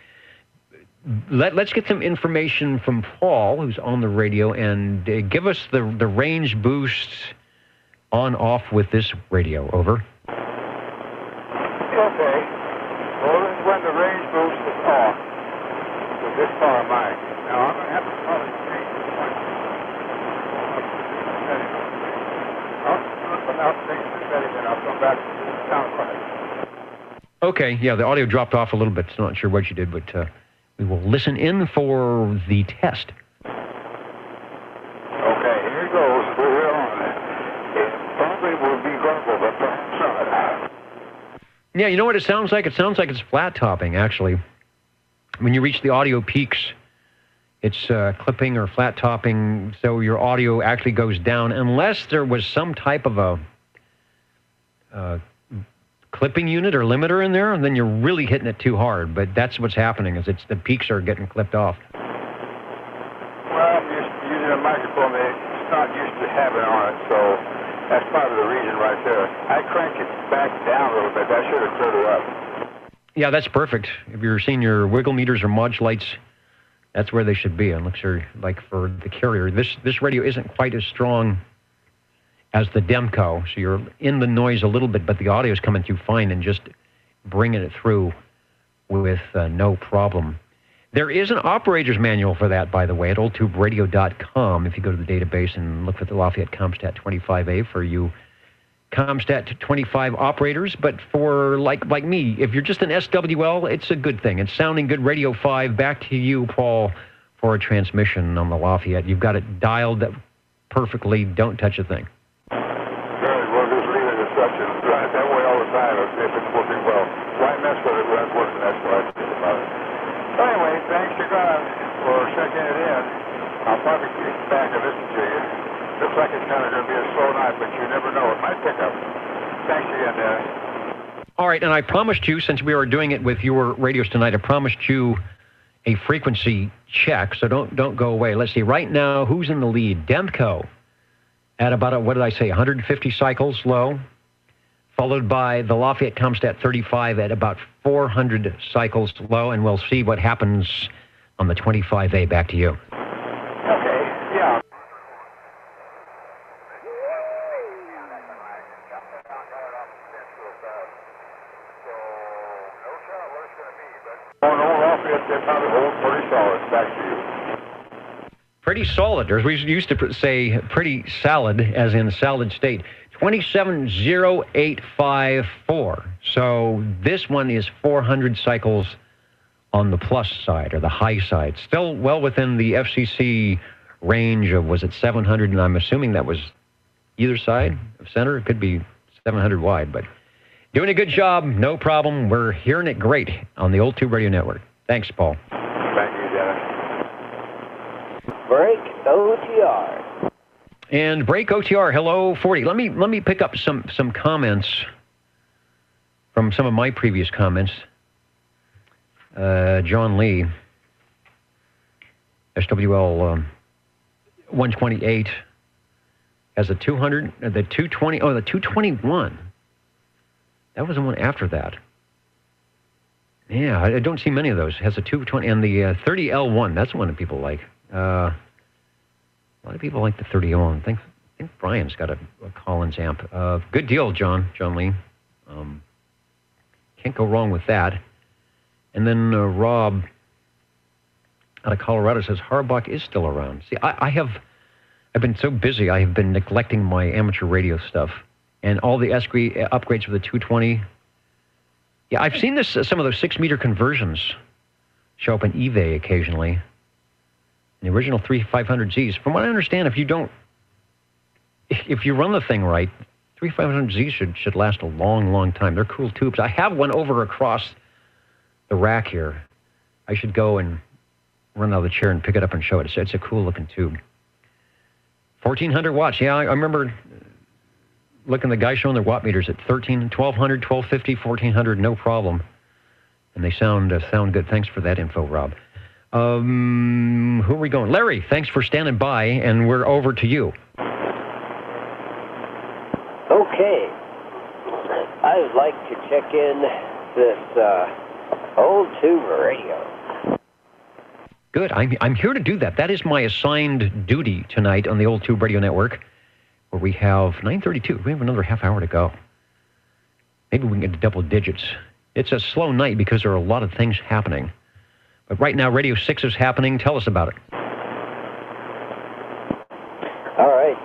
Let's get some information from Paul, who's on the radio, and give us the range boosts on-off with this radio. Over. Okay. Well, this is when the range boost is off with this power mic. Now, I'm going to have to probably change this one. I'll change the setting and I'll come back to the sound quality. Okay, yeah, the audio dropped off a little bit. So not sure what you did, but we will listen in for the test. Okay, here it goes. We're here on it. It probably will be garbled, but not. Yeah, you know what it sounds like? It sounds like it's flat topping, actually. When you reach the audio peaks, it's clipping or flat topping, so your audio actually goes down, unless there was some type of a clipping unit or limiter in there, and then you're really hitting it too hard. But that's what's happening, is the peaks are getting clipped off. Well, I'm used to using a microphone that it's not used to having on it, so that's part of the reason right there. I crank it back down a little bit. That should have cleared it up. Yeah, that's perfect. If you're seeing your wiggle meters or modulates, that's where they should be. And looks like for the Carrier, this radio isn't quite as strong as the Demco, so you're in the noise a little bit, but the audio is coming through fine and just bringing it through with no problem. There is an operator's manual for that, by the way, at oldtuberadio.com. If you go to the database and look for the Lafayette Comstat 25A for you Comstat 25 operators, but for like me, if you're just an SWL, it's a good thing. It's sounding good. Radio 5, back to you, Paul, for a transmission on the Lafayette. You've got it dialed perfectly. Don't touch a thing. Good. We'll just leave it as such and run it that way all the time if it's working well. Why mess with it when it's working? That's what I think about it. So anyway, thanks to God for checking it in. I'll probably kick back and listen to you. Looks like it's kind of going to be a slow night, but you never know. It might pick up. Thanks again, Dennis. All right, and I promised you, since we were doing it with your radios tonight, I promised you a frequency check, so don't go away. Let's see, right now, who's in the lead? Demco at about, what did I say, 150 cycles low, followed by the Lafayette Comstat 35 at about 400 cycles low, and we'll see what happens on the 25A. Back to you. Okay, yeah. On Lafayette, they probably hold pretty solid. Back to you. Pretty solid, or as we used to say, pretty salad, as in salad state. 270854. So this one is 400 cycles on the plus side, or the high side. Still well within the FCC range of, was it 700? And I'm assuming that was either side of center. It could be 700 wide, but doing a good job, no problem. We're hearing it great on the Old Tube Radio Network. Thanks, Paul. Thank you, Dennis. Break OTR. And break OTR, hello, 40. Let me pick up some comments from some of my previous comments. John Lee, SWL 128, has a 200, the 220, oh, the 221. That was the one after that. Yeah, I don't see many of those. It has a 220, and the 30L1, that's the one that people like. A lot of people like the 30L1. I think Brian's got a Collins amp. Good deal, John Lee. Can't go wrong with that. And then Rob out of Colorado says Harbach is still around. See, I've been so busy. I have been neglecting my amateur radio stuff and all the upgrades for the 220. Yeah, I've seen this. Some of those 6-meter conversions show up in eBay occasionally. The original 3500Zs. From what I understand, if you run the thing right, 3500Zs should last a long, long time. They're cool tubes. I have one over across the rack here. I should go and run out of the chair and pick it up and show it. It's a cool looking tube. 1400 watts. Yeah, I remember looking at the guys showing their watt meters at 1200, 1250, 1400, no problem. And they sound good. Thanks for that info, Rob. Who are we going? Larry, thanks for standing by, and we're over to you. Okay. I would like to check in this Old Tube Radio. Good. I'm here to do that. That is my assigned duty tonight on the Old Tube Radio Network, where we have 9:32. We have another half hour to go. Maybe we can get to double digits. It's a slow night because there are a lot of things happening. But right now, Radio 6 is happening. Tell us about it. All right.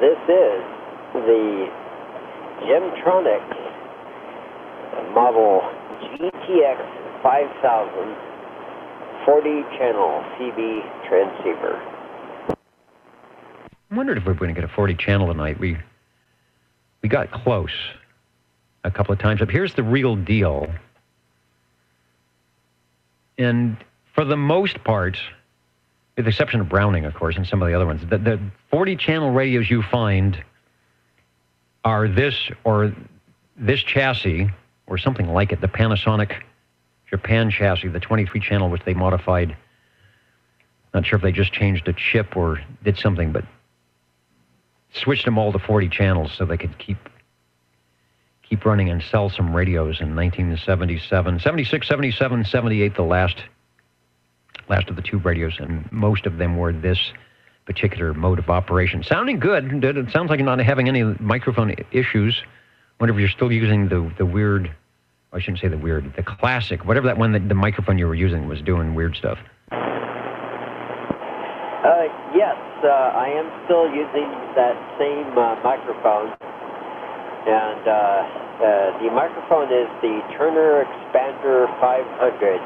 This is the Gemtronics model GTX 5000 40-channel CB transceiver. I wondered if we were going to get a 40-channel tonight. We got close a couple of times. But here's the real deal. And for the most part, with the exception of Browning, of course, and some of the other ones, the 40-channel radios you find are this or this chassis or something like it, the Panasonic Japan chassis, the 23-channel, which they modified. Not sure if they just changed a chip or did something, but switched them all to 40 channels so they could keep running and sell some radios in 1977, 76, 77, 78, the last of the tube radios, and most of them were this particular mode of operation. Sounding good. It sounds like you're not having any microphone issues. Wonder if you're still using the weird, I shouldn't say the weird, the classic, whatever that one, the microphone you were using was doing weird stuff. Yes, I am still using that same microphone, and the microphone is the Turner Expander 500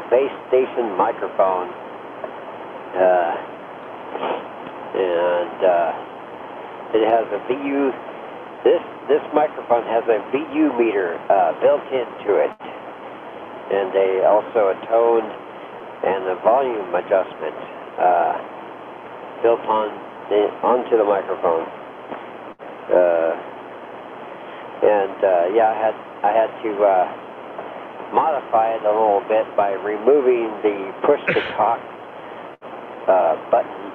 base station microphone, and it has a VU. This microphone has a VU meter built into it, and also a tone and a volume adjustment built onto the microphone. I had to modify it a little bit by removing the push-to-talk button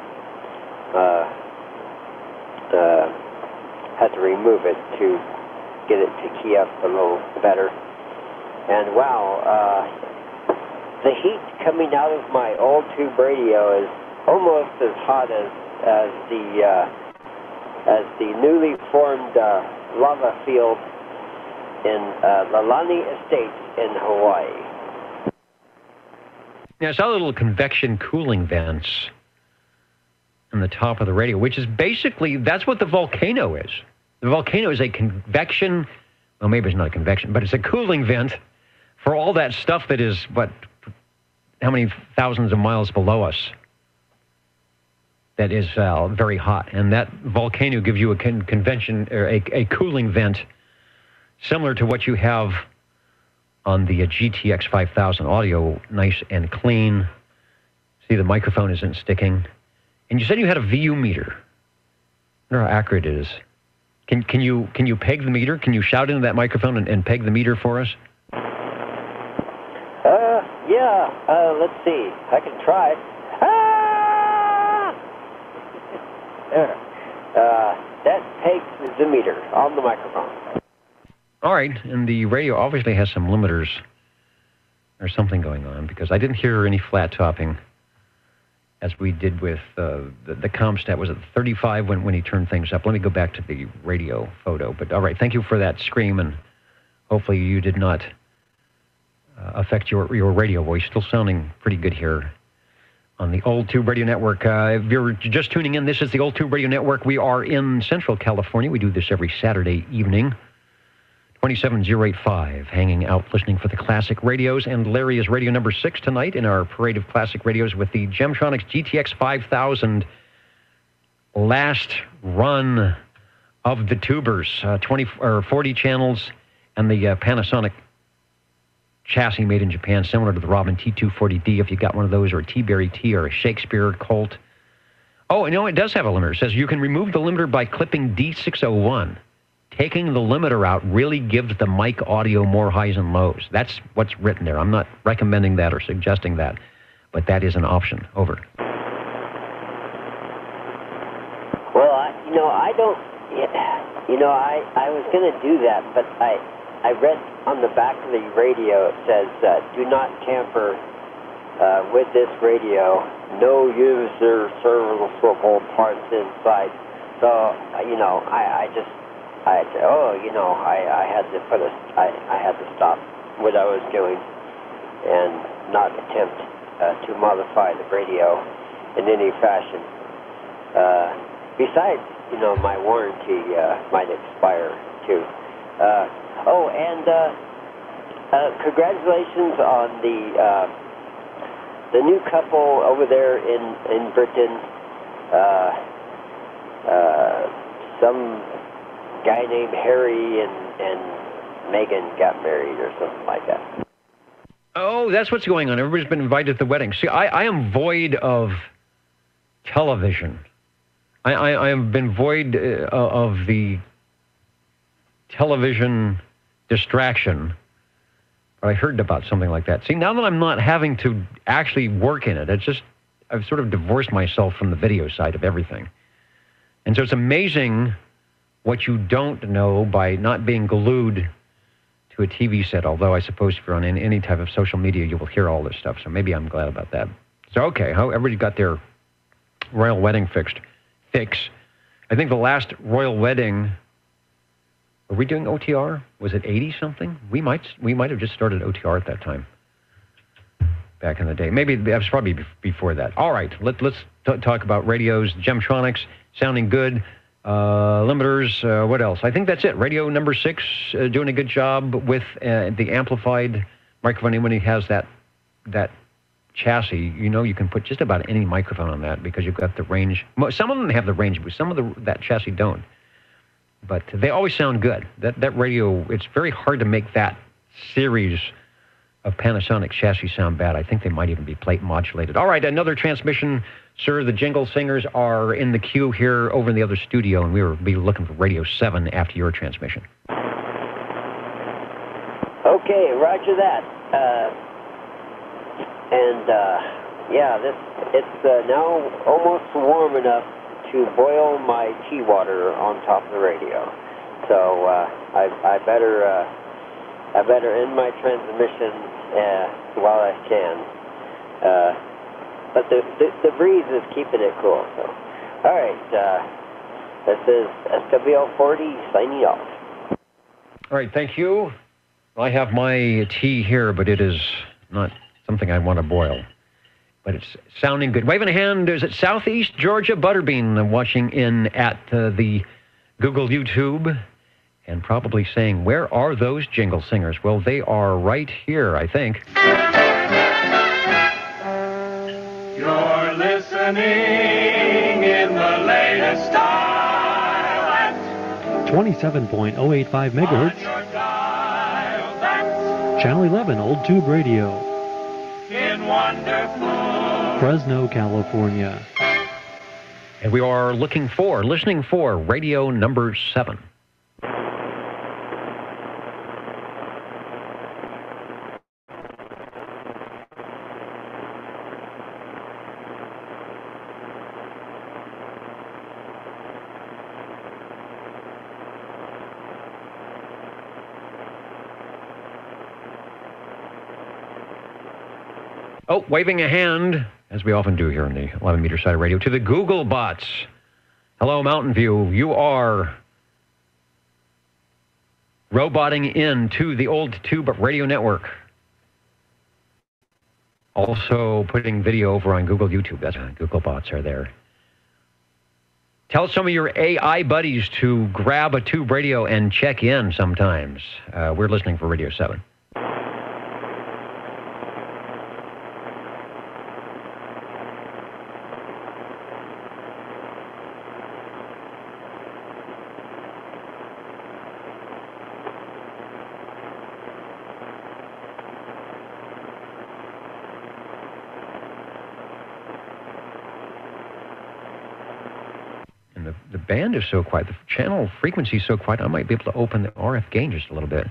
move it to get it to key up a little better. And wow, the heat coming out of my old tube radio is almost as hot as the newly formed lava field in Lalani Estates in Hawaii. Now, I saw little convection cooling vents on the top of the radio, which is basically, that's what the volcano is. The volcano is a convection, well, maybe it's not a convection, but it's a cooling vent for all that stuff that is, how many thousands of miles below us that is very hot. And that volcano gives you a convection, or a cooling vent similar to what you have on the GTX 5000 audio, nice and clean. See, the microphone isn't sticking. And you said you had a VU meter. I wonder how accurate it is. Can you peg the meter? Can you shout into that microphone and peg the meter for us? Yeah. Let's see. I can try. That pegs the meter on the microphone. All right, and the radio obviously has some limiters or something going on, because I didn't hear any flat topping as we did with the Comstat. Was it 35 when he turned things up? Let me go back to the radio photo. But all right, thank you for that scream, and hopefully you did not affect your radio voice. Still sounding pretty good here on the Old Tube Radio Network. If you're just tuning in, this is the Old Tube Radio Network. We are in Central California. We do this every Saturday evening. 27085, hanging out, listening for the classic radios. And Larry is radio number 6 tonight in our parade of classic radios with the Gemtronics GTX 5000 last run of the tubers, 40 channels, and the Panasonic chassis made in Japan, similar to the Robin T240D, if you got one of those, or a T-Berry T, or a Shakespeare Colt. Oh, and it does have a limiter. It says you can remove the limiter by clipping D601. Taking the limiter out really gives the mic audio more highs and lows. That's what's written there. I'm not recommending that or suggesting that, but that is an option. Over. Well, I was going to do that, but I read on the back of the radio, it says, do not tamper with this radio. No user serviceable parts inside. So, I had to stop what I was doing and not attempt to modify the radio in any fashion. Besides, my warranty might expire too. Congratulations on the new couple over there in Britain. Some guy named Harry and Meghan got married or something like that. Oh, that's what's going on. Everybody's been invited to the wedding. See, I am void of television. I have been void of the television distraction. But I heard about something like that. See, now that I'm not having to actually work in it, I've sort of divorced myself from the video side of everything. And so it's amazing what you don't know by not being glued to a TV set, although I suppose if you're on any type of social media, you will hear all this stuff. So maybe I'm glad about that. So, okay, how everybody got their royal wedding fix. I think the last royal wedding, were we doing OTR? Was it 80-something? We might have just started OTR at that time, back in the day. Maybe that was probably before that. All right, let's talk about radios. Gemtronics, sounding good. Limiters, what else? I think that's it. Radio number 6, doing a good job with the amplified microphone. And when he has that chassis, you can put just about any microphone on that because you've got the range. Some of them have the range, but some of that chassis don't. But they always sound good. That radio, it's very hard to make that series of Panasonic chassis sound bad. I think they might even be plate modulated. All right, another transmission, sir. The Jingle Singers are in the queue here over in the other studio, and we will be looking for Radio 7 after your transmission. Okay, roger that. It's now almost warm enough to boil my tea water on top of the radio. So I better end my transmission while I can. But the breeze is keeping it cool. So, all right, this is SWL40 signing off. All right, thank you. I have my tea here, but it is not something I want to boil. But it's sounding good. Waving a hand, is it Southeast Georgia Butterbean watching in at the Google YouTube and probably saying, where are those jingle singers? Well, they are right here, I think. You're listening in the latest style at 27.085 megahertz. your dial. That's Channel 11, Old Tube Radio, in wonderful. Fresno, California. And we are listening for radio number 7. Oh, waving a hand, as we often do here on the 11-meter side of radio, to the Google bots. Hello, Mountain View. You are roboting into the Old Tube Radio Network. Also putting video over on Google YouTube. That's Google bots are there. Tell some of your AI buddies to grab a tube radio and check in sometimes. We're listening for Radio 7. The band is so quiet, the channel frequency is so quiet, I might be able to open the RF gain just a little bit.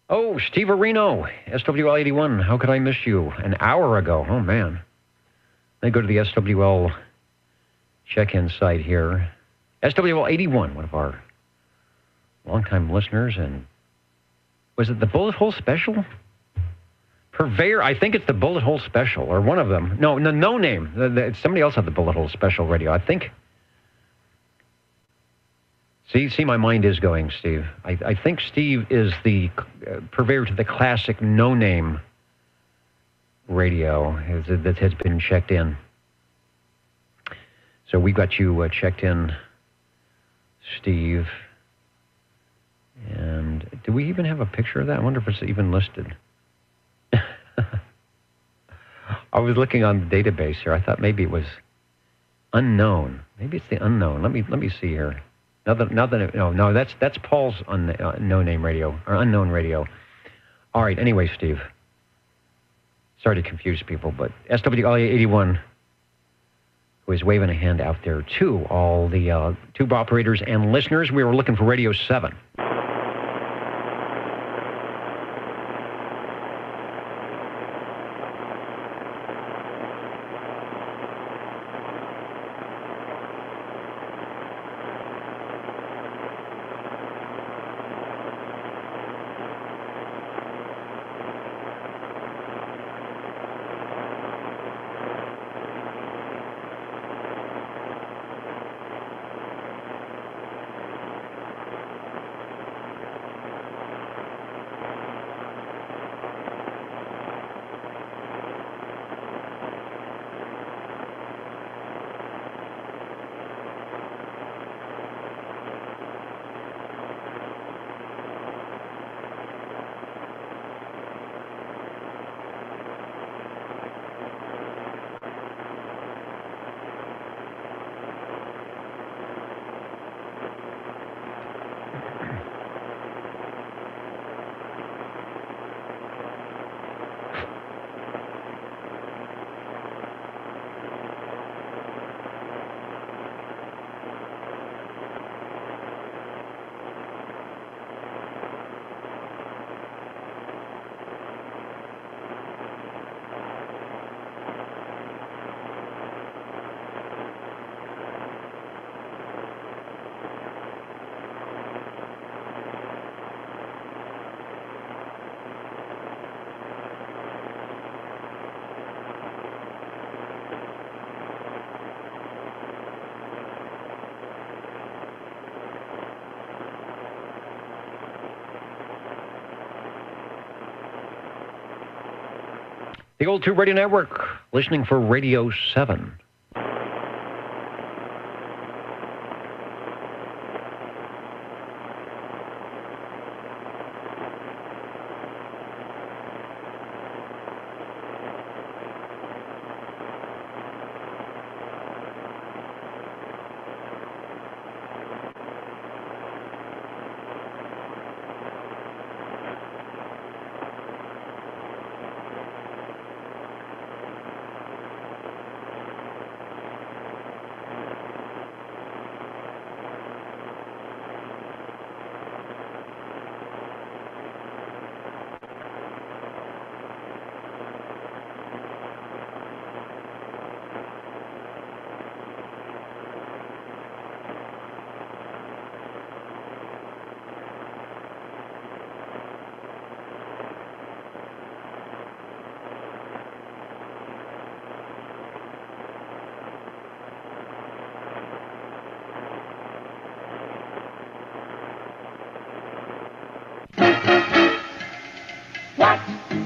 Oh, Steve Areno, SWL 81. How could I miss you? An hour ago. Oh, man. Let me go to the SWL check-in site here. SWL 81, one of our longtime listeners. And was it the Bullet Hole Special? Purveyor, I think it's the Bullet Hole Special, or one of them. No name. Somebody else had the Bullet Hole Special radio, I think. See, my mind is going, Steve. I think Steve is the purveyor to the classic no-name radio that has been checked in. So we got you checked in, Steve. And do we even have a picture of that? I wonder if it's even listed. I was looking on the database here. I thought maybe it was unknown. Maybe it's the unknown. Let me see here. No, that's Paul's no name radio or unknown radio. All right. Anyway, Steve. Sorry to confuse people, but SWLA 81, who is waving a hand out there to all the tube operators and listeners. We were looking for Radio 7. The Old Tube Radio Network, listening for Radio 7.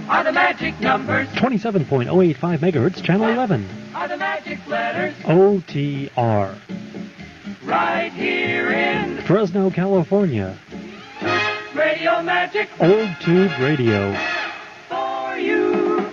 Are the magic numbers? 27.085 megahertz, channel 11. Are the magic letters? OTR. Right here in Fresno, California. Radio Magic Old Tube Radio. for you.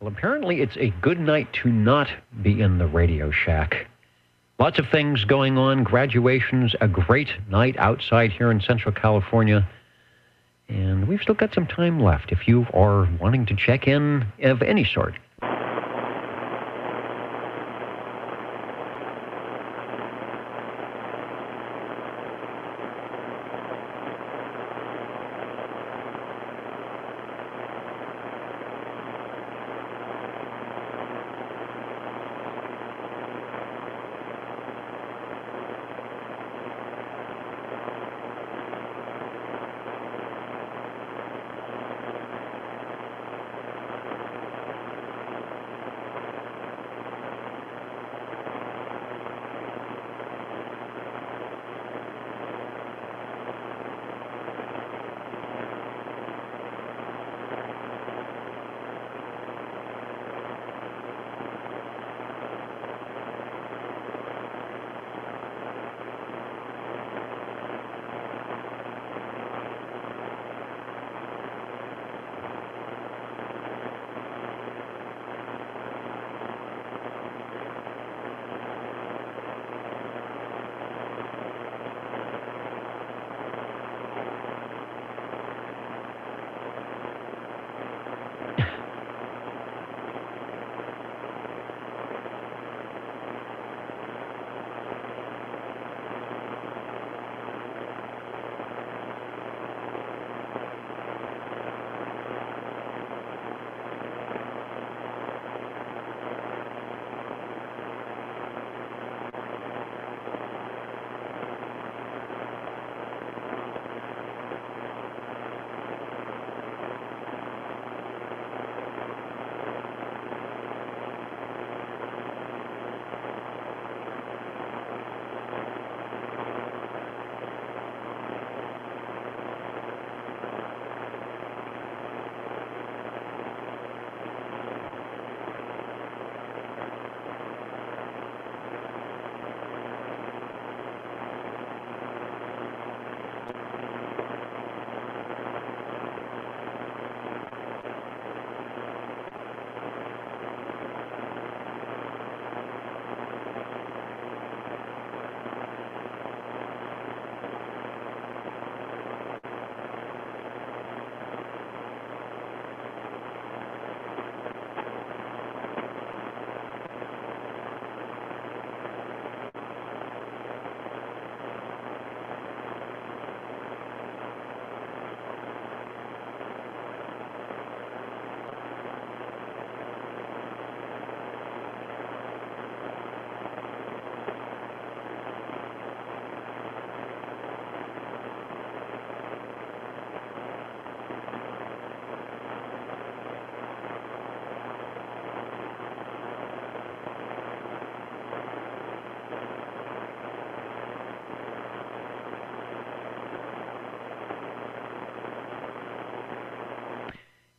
Well, apparently it's a good night to not be in the Radio Shack. Lots of things going on, graduations, a great night outside here in Central California. And we've still got some time left if you are wanting to check in of any sort.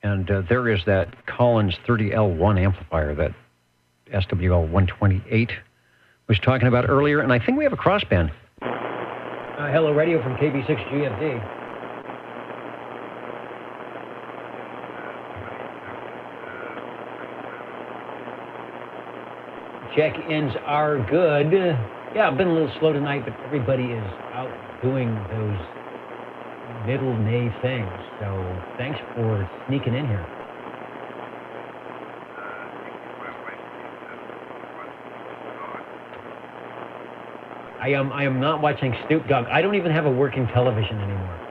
And there is that Collins 30L1 amplifier that SWL 128 was talking about earlier, and I think we have a crossband. Hello, radio from KB6GFD. Check-ins are good. Yeah, I've been a little slow tonight, but everybody is out doing those middle May things. So thanks for sneaking in here. I am not watching Snoop Dogg. I don't even have a working television anymore.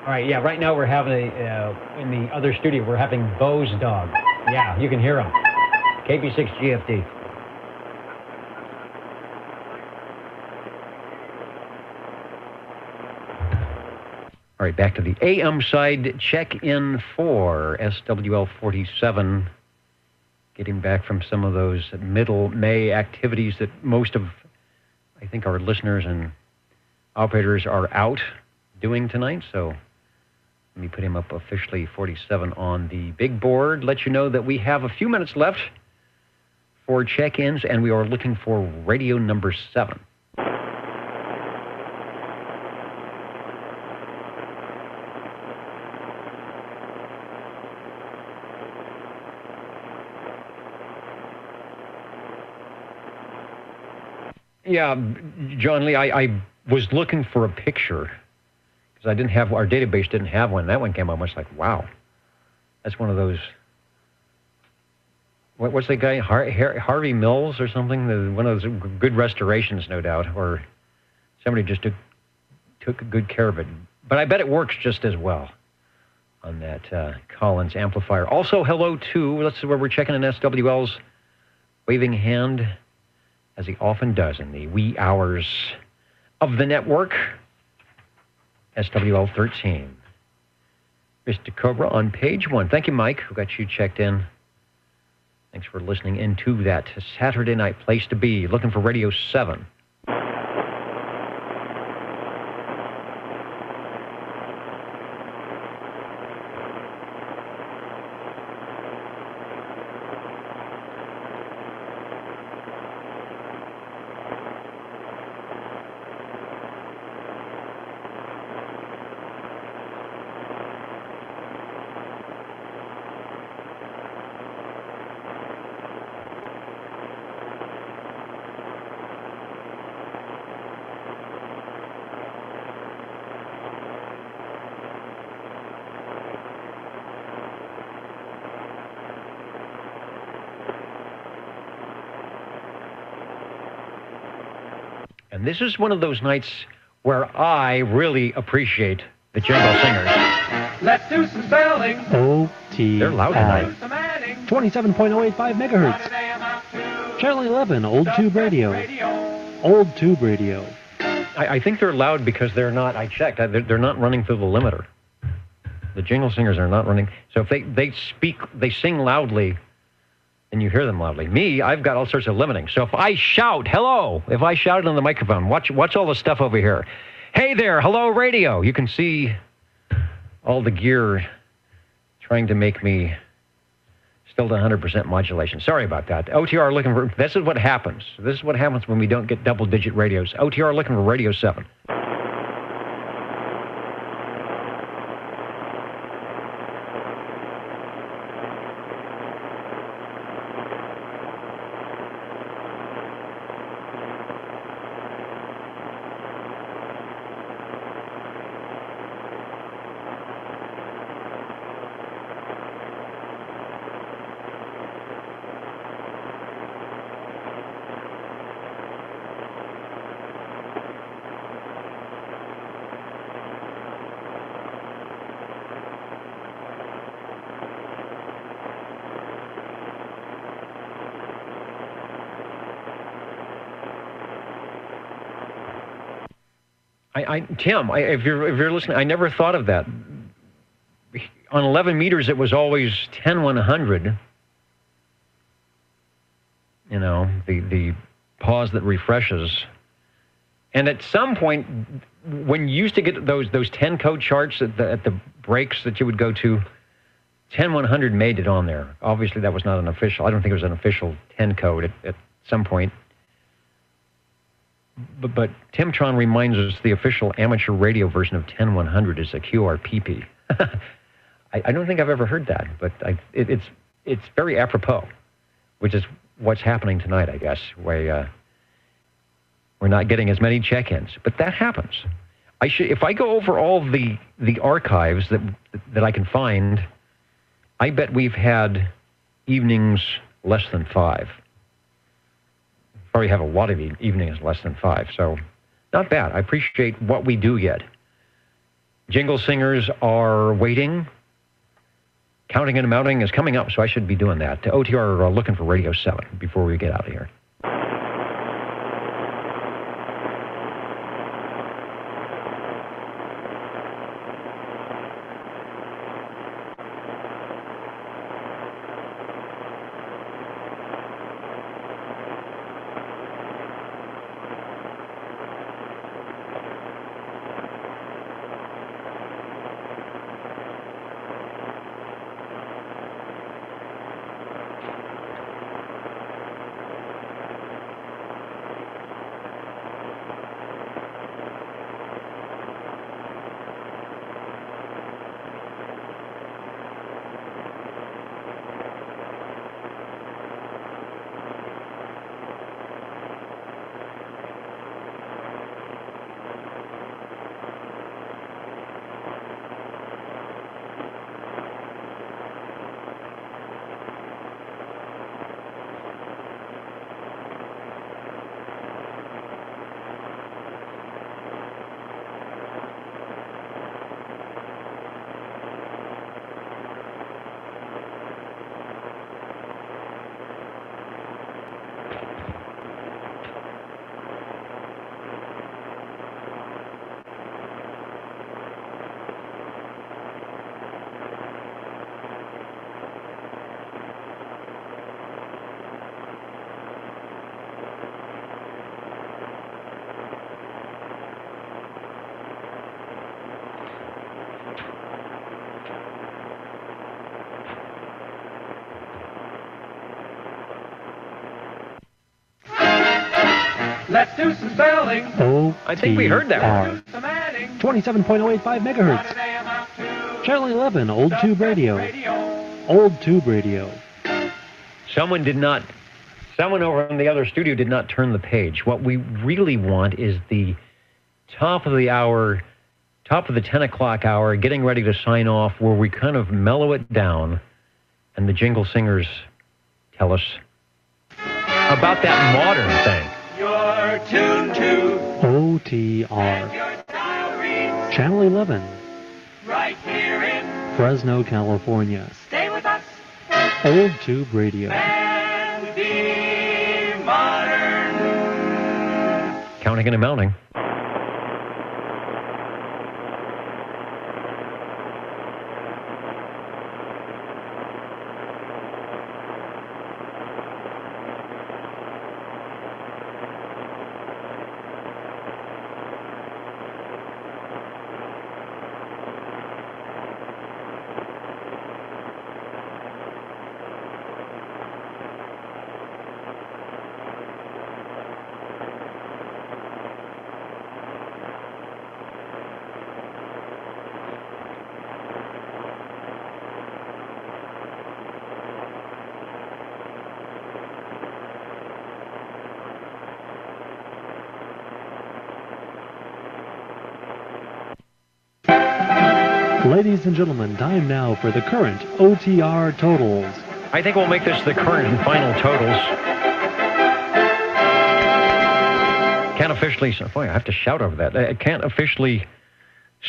All right, yeah, right now we're having in the other studio, we're having Bo's dog. Yeah, you can hear him. KB6GFD. All right, back to the AM side. Check-in for SWL 47. Getting back from some of those middle May activities that most of, I think, our listeners and operators are out doing tonight. So let me put him up officially, 47 on the big board. Let you know that we have a few minutes left for check-ins, and we are looking for radio number 7. Yeah, John Lee, I was looking for a picture because I didn't have, our database didn't have one. That one came up. I was like, wow, that's one of those, what's that guy, Harvey Mills or something? One of those good restorations, no doubt, or somebody just took good care of it. But I bet it works just as well on that Collins amplifier. Also, hello to, let's see where we're checking in SWL's waving hand, as he often does in the wee hours of the network. SWL 13. Mr. Cobra on page 1. Thank you, Mike, who got you checked in. Thanks for listening into that Saturday night place to be. Looking for Radio 7. And this is one of those nights where I really appreciate the Jingle Singers. Let's do some spelling. OT. They're loud tonight. 27.085 megahertz. Channel 11, Old Tube Radio. Old Tube Radio. I think they're loud because they're not, I checked, they're not running through the limiter. The Jingle Singers are not running. So if they sing loudly, and you hear them loudly. Me, I've got all sorts of limiting. So if I shout, hello, if I shout on the microphone, watch all the stuff over here. Hey there, hello radio. You can see all the gear trying to make me still at 100% modulation. Sorry about that. OTR looking for, this is what happens. This is what happens when we don't get double-digit radios. OTR looking for Radio 7. Tim, if you're listening, I never thought of that. on 11 meters, it was always 10-100. You know, the pause that refreshes. And at some point, when you used to get those 10 code charts at the breaks that you would go to, 10-100 made it on there. Obviously, that was not an official. I don't think it was an official 10 code at some point. But Timtron reminds us the official amateur radio version of 10-100 is a QRPP. I don't think I've ever heard that, but it's very apropos, which is what's happening tonight, I guess. We're not getting as many check-ins, but that happens. If I go over all the archives that I can find, I bet we've had evenings less than 5. Probably have a lot of evenings less than 5, so not bad. I appreciate what we do get. Jingle singers are waiting. Counting and mounting is coming up, so I should be doing that. OTR are looking for Radio 7 before we get out of here. Let's do some spelling. I think we heard that one. 27.085 megahertz. Channel 11, Old Tube Radio. Old Tube Radio. Someone over in the other studio did not turn the page. What we really want is the top of the hour, top of the 10 o'clock hour, getting ready to sign off, where we kind of mellow it down and the jingle singers tell us about that modern thing. You're tuned to OTR. Channel 11. Right here in Fresno, California. Stay with us Old Tube Radio. and be modern. Counting and mounting. Ladies and gentlemen, time now for the current OTR totals. I think we'll make this the current and final totals. Can't officially, boy, I have to shout over that. I can't officially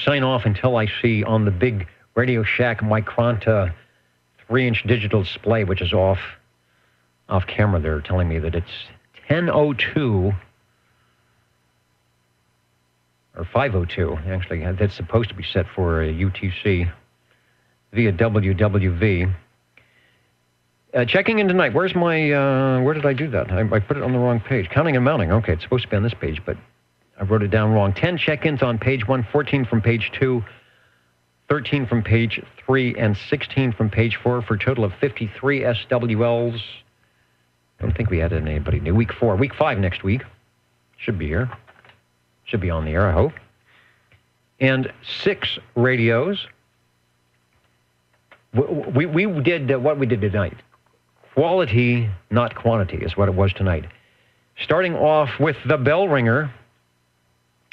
sign off until I see on the big Radio Shack Micronta 3-inch digital display, which is off camera. They're telling me that it's 10:02 or 5:02. Actually, that's supposed to be set for a UTC. via WWV. Checking in tonight. Where's my, where did I do that? I put it on the wrong page. Counting and mounting. Okay, it's supposed to be on this page, but I wrote it down wrong. 10 check-ins on page 1, 14 from page 2, 13 from page 3, and 16 from page 4 for a total of 53 SWLs. I don't think we added anybody new. Week 4. Week 5 next week. Should be here. Should be on the air, I hope. And 6 radios. We did what we did tonight. Quality, not quantity, is what it was tonight. Starting off with the bell ringer.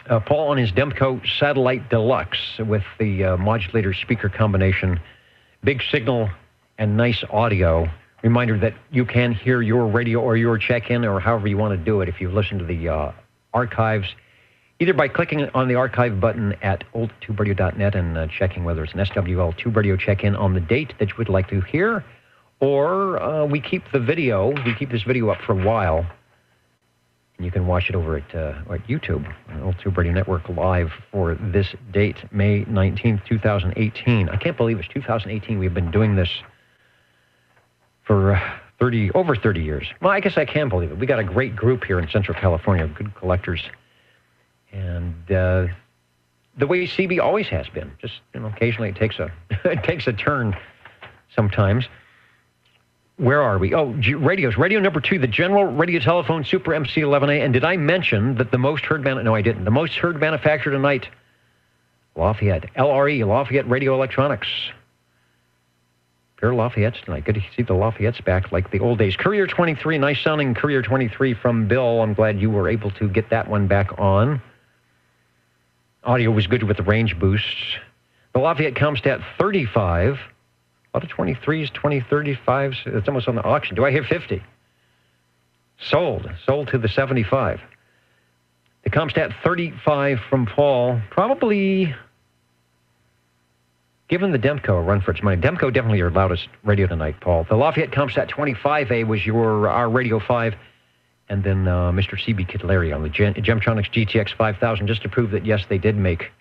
Paul on his Demco Satellite Deluxe with the modulator speaker combination. Big signal and nice audio. Reminder that you can hear your radio or your check-in or however you want to do it if you listen to the archives, either by clicking on the archive button at oldtuberadio.net and checking whether it's an SWL Tube Radio check-in on the date that you would like to hear, or we keep this video up for a while, and you can watch it over at YouTube, Old Tube Radio Network Live for this date, May 19th, 2018. I can't believe it's 2018. We've been doing this for over 30 years. Well, I guess I can believe it. We got a great group here in Central California, good collectors. And the way CB always has been, just occasionally it takes a turn sometimes. Where are we? Oh, radios. Radio number 2, the General Radio Telephone Super MC11A. And did I mention that the most heard no, I didn't. The most heard manufacturer tonight, Lafayette, LRE, Lafayette Radio Electronics. Pair of Lafayette's tonight. Good to see the Lafayette's back like the old days. Courier 23, nice sounding Courier 23 from Bill. I'm glad you were able to get that one back on. Audio was good with the range boosts. The Lafayette Comstat 35. A lot of 23s, 35s. It's almost on the auction. Do I hear 50? Sold to the 75. The Comstat 35 from Paul. Probably, given the Demco a run for its money. Demco definitely your loudest radio tonight, Paul. The Lafayette Comstat 25A was our Radio 5. And then Mr. CB Kittlary on the Gemtronics GTX 5000, just to prove that, yes, they did make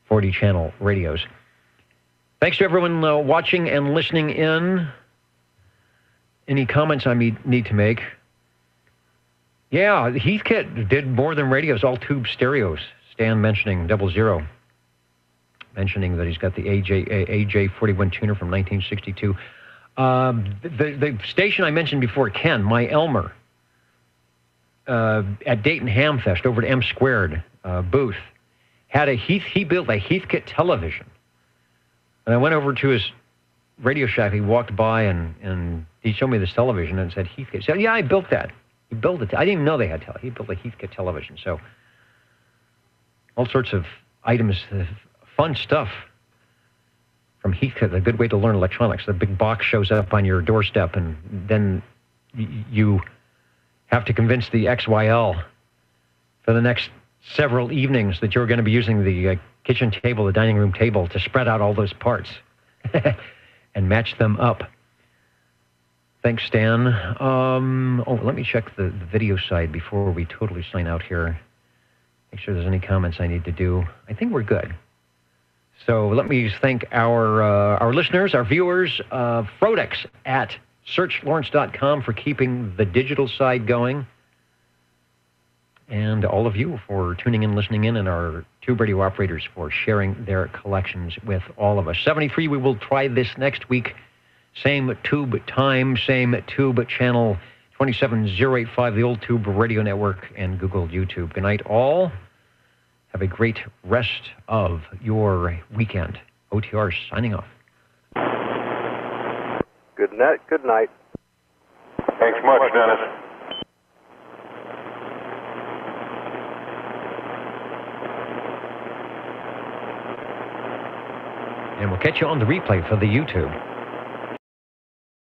40-channel radios. Thanks to everyone watching and listening in. Any comments I need to make? Yeah, Heathkit did more than radios, all tube stereos. Stan mentioning 00. Mentioning that he's got the AJ41 tuner from 1962. The station I mentioned before, Ken, my Elmer, at Dayton Hamfest over at M Squared booth, had he built a Heathkit television. And I went over to his Radio Shack. He walked by and he showed me this television and said, Heathkit. He said, yeah, I built that. He built it. I didn't even know they had he built a Heathkit television. So all sorts of items, fun stuff from Heathkit. A good way to learn electronics. The big box shows up on your doorstep, and then you have to convince the XYL for the next several evenings that you're going to be using the kitchen table, the dining room table, to spread out all those parts and match them up. Thanks, Stan. Let me check the video side before we totally sign out here. Make sure there's any comments I need to do. I think we're good. So let me thank our listeners, our viewers, Frodex at searchlawrence.com for keeping the digital side going. And all of you for tuning in, listening in, and our tube radio operators for sharing their collections with all of us. 73, we will try this next week. Same tube time, same tube channel, 27085, the Old Tube Radio Network, and Google YouTube. Good night, all. Have a great rest of your weekend. OTR signing off. Good night. Good night. Thanks much, Dennis. And we'll catch you on the replay for the YouTube.